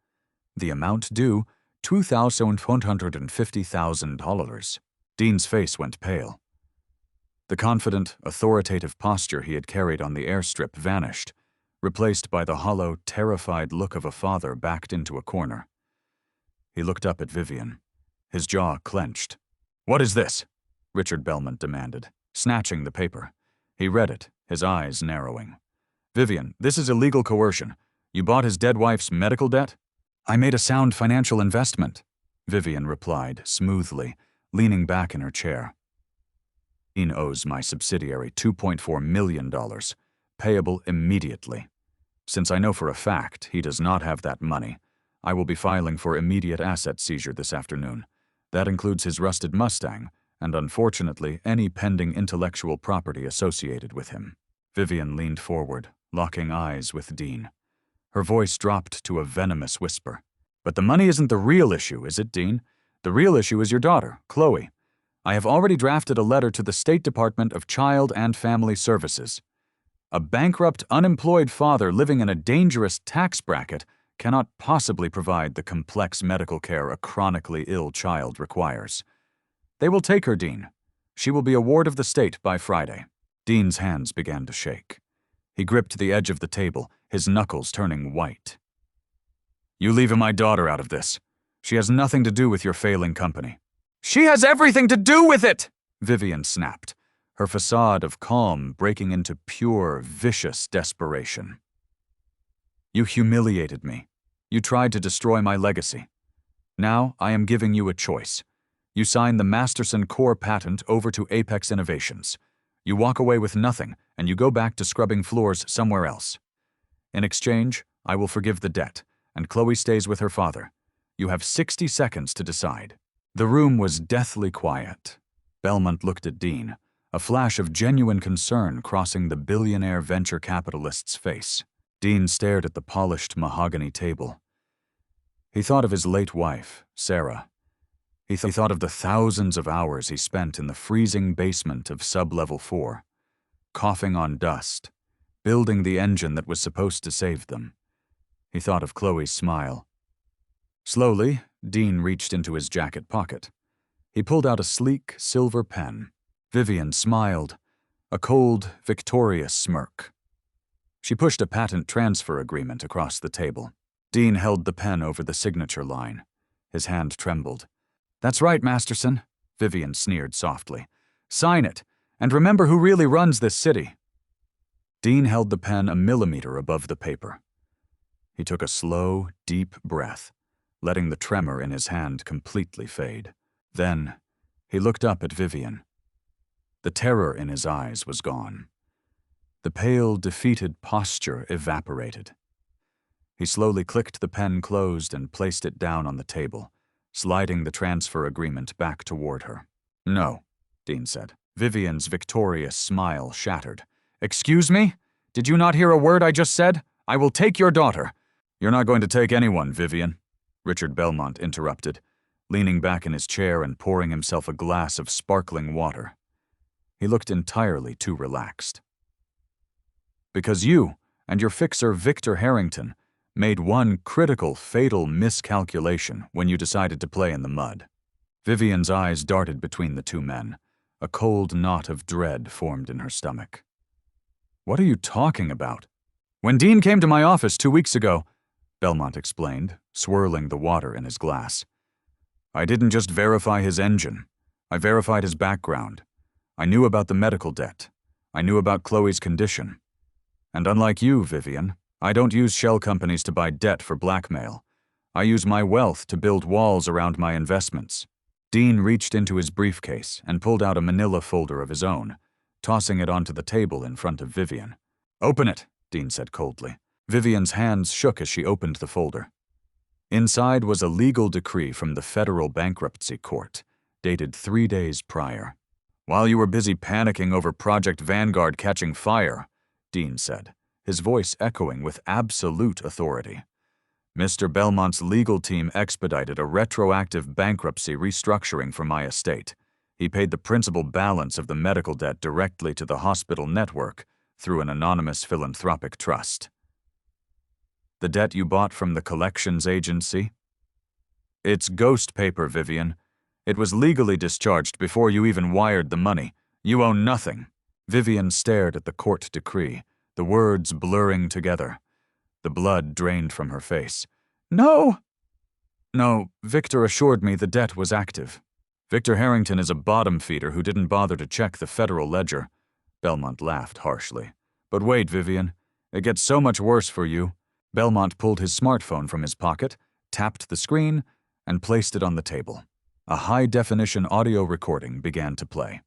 The amount due, $2,150,000. Dean's face went pale. The confident, authoritative posture he had carried on the airstrip vanished, replaced by the hollow, terrified look of a father backed into a corner. He looked up at Vivian. His jaw clenched. "What is this?" Richard Belmont demanded, snatching the paper. He read it, his eyes narrowing. "Vivian, this is illegal coercion. You bought his dead wife's medical debt?" "I made a sound financial investment," Vivian replied smoothly, leaning back in her chair. "Dean owes my subsidiary $2.4 million, payable immediately. Since I know for a fact he does not have that money, I will be filing for immediate asset seizure this afternoon. That includes his rusted Mustang and unfortunately, any pending intellectual property associated with him. Vivian leaned forward, locking eyes with Dean. Her voice dropped to a venomous whisper. But the money isn't the real issue, is it, Dean? The real issue is your daughter, Chloe. I have already drafted a letter to the State Department of Child and Family Services. A bankrupt, unemployed father living in a dangerous tax bracket cannot possibly provide the complex medical care a chronically ill child requires. They will take her, Dean. She will be a ward of the state by Friday. Dean's hands began to shake. He gripped the edge of the table, his knuckles turning white. You leave my daughter out of this. She has nothing to do with your failing company. She has everything to do with it! Vivian snapped, her facade of calm breaking into pure, vicious desperation. You humiliated me. You tried to destroy my legacy. Now I am giving you a choice. You sign the Masterson core patent over to Apex Innovations. You walk away with nothing, and you go back to scrubbing floors somewhere else. In exchange, I will forgive the debt, and Chloe stays with her father. You have 60 seconds to decide. The room was deathly quiet. Belmont looked at Dean, a flash of genuine concern crossing the billionaire venture capitalist's face. Dean stared at the polished mahogany table. He thought of his late wife, Sarah. He thought of the thousands of hours he spent in the freezing basement of Sub-Level 4, coughing on dust, building the engine that was supposed to save them. He thought of Chloe's smile. Slowly, Dean reached into his jacket pocket. He pulled out a sleek, silver pen. Vivian smiled, a cold, victorious smirk. She pushed a patent transfer agreement across the table. Dean held the pen over the signature line. His hand trembled. That's right, Masterson, Vivian sneered softly. Sign it, and remember who really runs this city. Dean held the pen a millimeter above the paper. He took a slow, deep breath, letting the tremor in his hand completely fade. Then, he looked up at Vivian. The terror in his eyes was gone. The pale, defeated posture evaporated. He slowly clicked the pen closed and placed it down on the table, sliding the transfer agreement back toward her. No, Dean said. Vivian's victorious smile shattered. Excuse me? Did you not hear a word I just said? I will take your daughter. You're not going to take anyone, Vivian, Richard Belmont interrupted, leaning back in his chair and pouring himself a glass of sparkling water. He looked entirely too relaxed. Because you and your fixer Victor Harrington made one critical, fatal miscalculation when you decided to play in the mud. Vivian's eyes darted between the two men. A cold knot of dread formed in her stomach. What are you talking about? When Dean came to my office 2 weeks ago, Belmont explained, swirling the water in his glass. I didn't just verify his engine. I verified his background. I knew about the medical debt. I knew about Chloe's condition. And unlike you, Vivian, I don't use shell companies to buy debt for blackmail. I use my wealth to build walls around my investments. Dean reached into his briefcase and pulled out a manila folder of his own, tossing it onto the table in front of Vivian. Open it, Dean said coldly. Vivian's hands shook as she opened the folder. Inside was a legal decree from the federal bankruptcy court, dated 3 days prior. While you were busy panicking over Project Vanguard catching fire, Dean said, his voice echoing with absolute authority. Mr. Belmont's legal team expedited a retroactive bankruptcy restructuring for my estate. He paid the principal balance of the medical debt directly to the hospital network through an anonymous philanthropic trust. The debt you bought from the collections agency? It's ghost paper, Vivian. It was legally discharged before you even wired the money. You own nothing. Vivian stared at the court decree, the words blurring together. The blood drained from her face. No! No, Victor assured me the debt was active. Victor Harrington is a bottom feeder who didn't bother to check the federal ledger. Belmont laughed harshly. But wait, Vivian. It gets so much worse for you. Belmont pulled his smartphone from his pocket, tapped the screen, and placed it on the table. A high-definition audio recording began to play.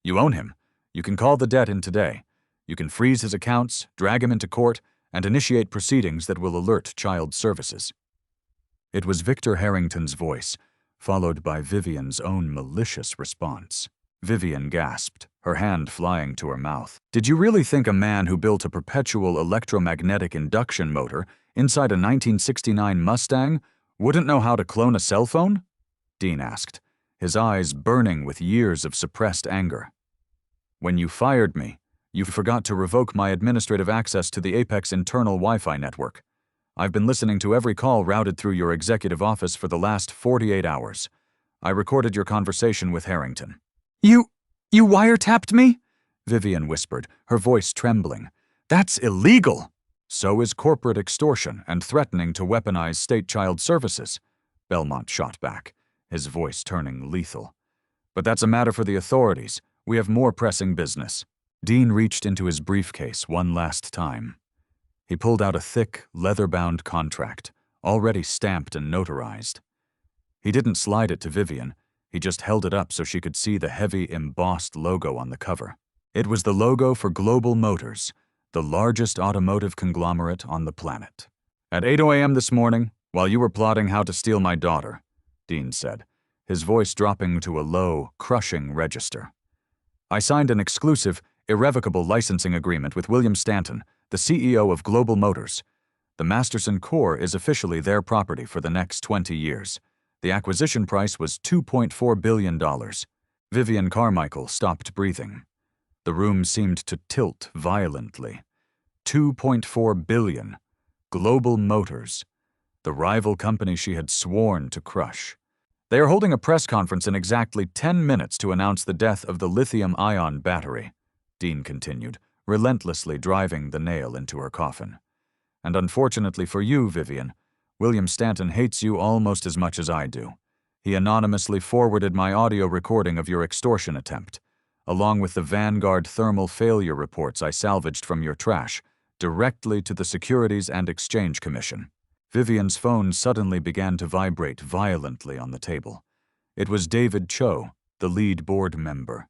You own him. You can call the debt in today. You can freeze his accounts, drag him into court, and initiate proceedings that will alert child services. It was Victor Harrington's voice, followed by Vivian's own malicious response. Vivian gasped, her hand flying to her mouth. Did you really think a man who built a perpetual electromagnetic induction motor inside a 1969 Mustang wouldn't know how to clone a cell phone? Dean asked, his eyes burning with years of suppressed anger. When you fired me, you forgot to revoke my administrative access to the Apex internal Wi-Fi network. I've been listening to every call routed through your executive office for the last 48 hours. I recorded your conversation with Harrington. You wiretapped me? Vivian whispered, her voice trembling. That's illegal. So is corporate extortion and threatening to weaponize state child services, Belmont shot back, his voice turning lethal. But that's a matter for the authorities. We have more pressing business. Dean reached into his briefcase one last time. He pulled out a thick, leather-bound contract, already stamped and notarized. He didn't slide it to Vivian. He just held it up so she could see the heavy, embossed logo on the cover. It was the logo for Global Motors, the largest automotive conglomerate on the planet. At 8 a.m. this morning, while you were plotting how to steal my daughter, Dean said, his voice dropping to a low, crushing register. I signed an exclusive, irrevocable licensing agreement with William Stanton, the CEO of Global Motors. The Masterson core is officially their property for the next 20 years. The acquisition price was $2.4 billion. Vivian Carmichael stopped breathing. The room seemed to tilt violently. $2.4 billion. Global Motors. The rival company she had sworn to crush. They are holding a press conference in exactly 10 minutes to announce the death of the lithium-ion battery, Dean continued, relentlessly driving the nail into her coffin. And unfortunately for you, Vivian, William Stanton hates you almost as much as I do. He anonymously forwarded my audio recording of your extortion attempt, along with the Vanguard thermal failure reports I salvaged from your trash, directly to the Securities and Exchange Commission. Vivian's phone suddenly began to vibrate violently on the table. It was David Cho, the lead board member.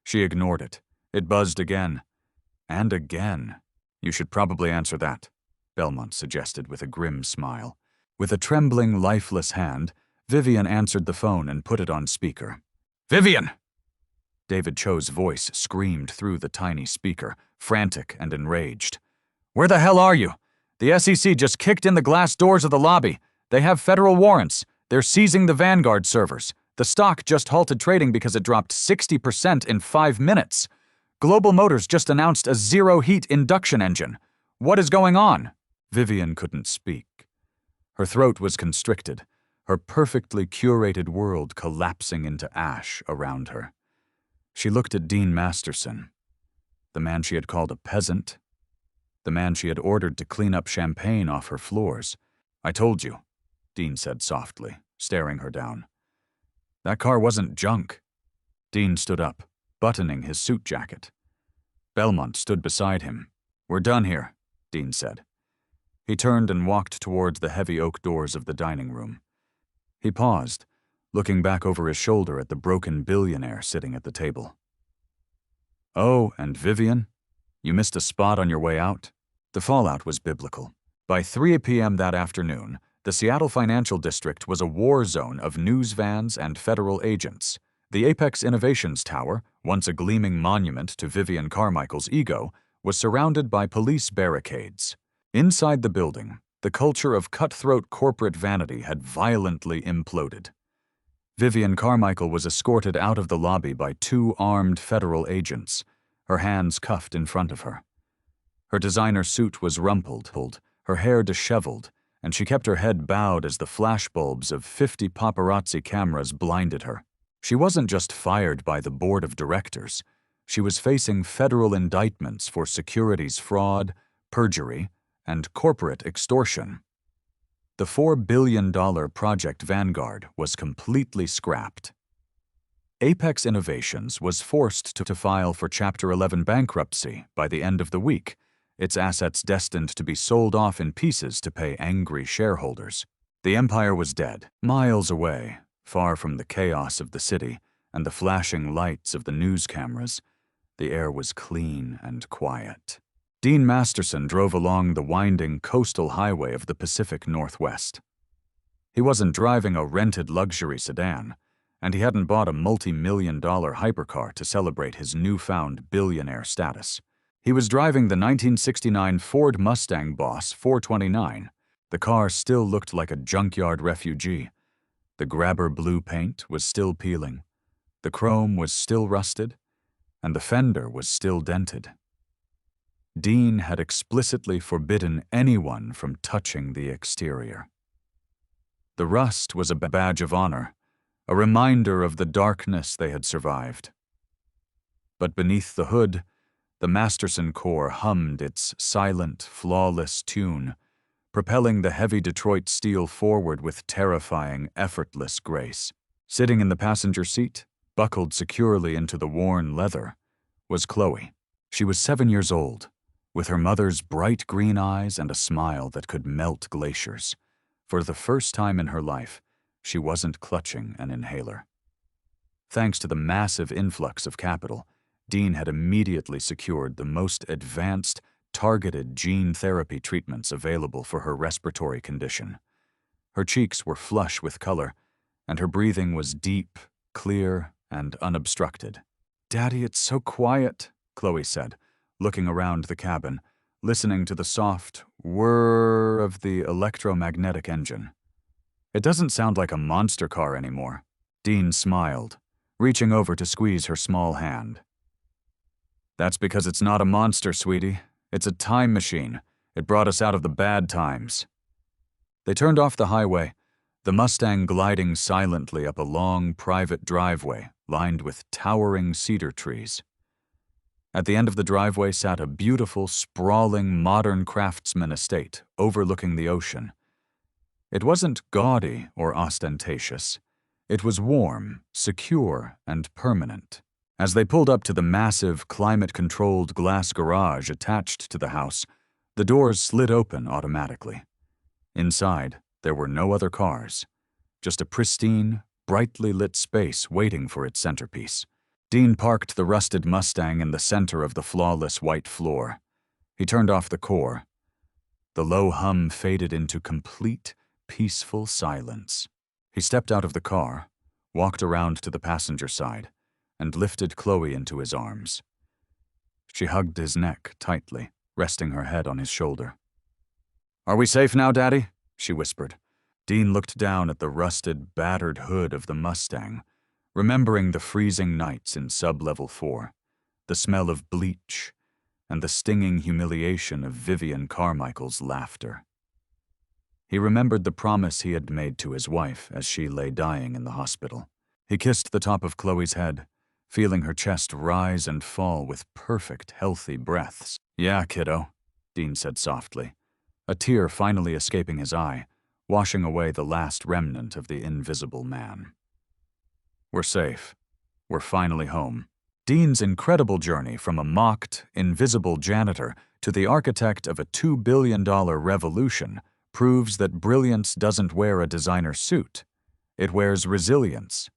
She ignored it. It buzzed again. And again. You should probably answer that, Belmont suggested with a grim smile. With a trembling, lifeless hand, Vivian answered the phone and put it on speaker. Vivian! David Cho's voice screamed through the tiny speaker, frantic and enraged. Where the hell are you? The SEC just kicked in the glass doors of the lobby. They have federal warrants. They're seizing the Vanguard servers. The stock just halted trading because it dropped 60% in 5 minutes. Global Motors just announced a zero-heat induction engine. What is going on? Vivian couldn't speak. Her throat was constricted, her perfectly curated world collapsing into ash around her. She looked at Dean Masterson, the man she had called a peasant, the man she had ordered to clean up champagne off her floors. I told you, Dean said softly, staring her down. That car wasn't junk. Dean stood up, buttoning his suit jacket. Belmont stood beside him. We're done here, Dean said. He turned and walked toward the heavy oak doors of the dining room. He paused, looking back over his shoulder at the broken billionaire sitting at the table. Oh, and Vivian, you missed a spot on your way out. The fallout was biblical. By 3 p.m. that afternoon, the Seattle Financial District was a war zone of news vans and federal agents. The Apex Innovations Tower, once a gleaming monument to Vivian Carmichael's ego, was surrounded by police barricades. Inside the building, the culture of cutthroat corporate vanity had violently imploded. Vivian Carmichael was escorted out of the lobby by 2 armed federal agents, her hands cuffed in front of her. Her designer suit was rumpled, her hair disheveled, and she kept her head bowed as the flashbulbs of 50 paparazzi cameras blinded her. She wasn't just fired by the board of directors. She was facing federal indictments for securities fraud, perjury, and corporate extortion. The $4 billion Project Vanguard was completely scrapped. Apex Innovations was forced to file for Chapter 11 bankruptcy by the end of the week, its assets destined to be sold off in pieces to pay angry shareholders. The empire was dead, miles away, far from the chaos of the city and the flashing lights of the news cameras. The air was clean and quiet. Dean Masterson drove along the winding coastal highway of the Pacific Northwest. He wasn't driving a rented luxury sedan. and he hadn't bought a multi-million-dollar hypercar to celebrate his newfound billionaire status. He was driving the 1969 Ford Mustang Boss 429. The car still looked like a junkyard refugee. The grabber blue paint was still peeling. The chrome was still rusted, and the fender was still dented. Dean had explicitly forbidden anyone from touching the exterior. The rust was a badge of honor, a reminder of the darkness they had survived. But beneath the hood, the Masterson core hummed its silent, flawless tune, propelling the heavy Detroit steel forward with terrifying, effortless grace. Sitting in the passenger seat, buckled securely into the worn leather, was Chloe. She was 7 years old, with her mother's bright green eyes and a smile that could melt glaciers. For the first time in her life, she wasn't clutching an inhaler. Thanks to the massive influx of capital, Dean had immediately secured the most advanced, targeted gene therapy treatments available for her respiratory condition. Her cheeks were flush with color, and her breathing was deep, clear, and unobstructed. "Daddy, it's so quiet," Chloe said, looking around the cabin, listening to the soft whir of the electromagnetic engine. "It doesn't sound like a monster car anymore." Dean smiled, reaching over to squeeze her small hand. "That's because it's not a monster, sweetie. It's a time machine. It brought us out of the bad times." They turned off the highway, the Mustang gliding silently up a long, private driveway lined with towering cedar trees. At the end of the driveway sat a beautiful, sprawling, modern craftsman estate overlooking the ocean. It wasn't gaudy or ostentatious. It was warm, secure, and permanent. As they pulled up to the massive, climate-controlled glass garage attached to the house, the doors slid open automatically. Inside, there were no other cars, just a pristine, brightly lit space waiting for its centerpiece. Dean parked the rusted Mustang in the center of the flawless white floor. He turned off the core. The low hum faded into complete, peaceful silence. He stepped out of the car, walked around to the passenger side, and lifted Chloe into his arms. She hugged his neck tightly, resting her head on his shoulder. "Are we safe now, Daddy?" she whispered. Dean looked down at the rusted, battered hood of the Mustang, remembering the freezing nights in Sub-Level 4, the smell of bleach, and the stinging humiliation of Vivian Carmichael's laughter. He remembered the promise he had made to his wife as she lay dying in the hospital. He kissed the top of Chloe's head, feeling her chest rise and fall with perfect, healthy breaths. "Yeah, kiddo," Dean said softly, a tear finally escaping his eye, washing away the last remnant of the invisible man. "We're safe. We're finally home." Dean's incredible journey from a mocked, invisible janitor to the architect of a $2 billion revolution proves that brilliance doesn't wear a designer suit. It wears resilience.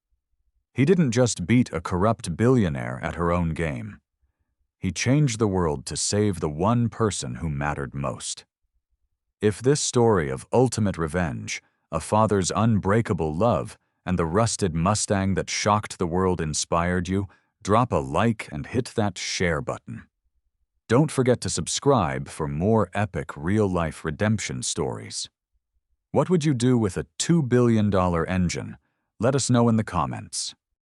He didn't just beat a corrupt billionaire at her own game. He changed the world to save the one person who mattered most. If this story of ultimate revenge, a father's unbreakable love, and the rusted Mustang that shocked the world inspired you, drop a like and hit that share button. Don't forget to subscribe for more epic real-life redemption stories. What would you do with a $2 billion engine? Let us know in the comments.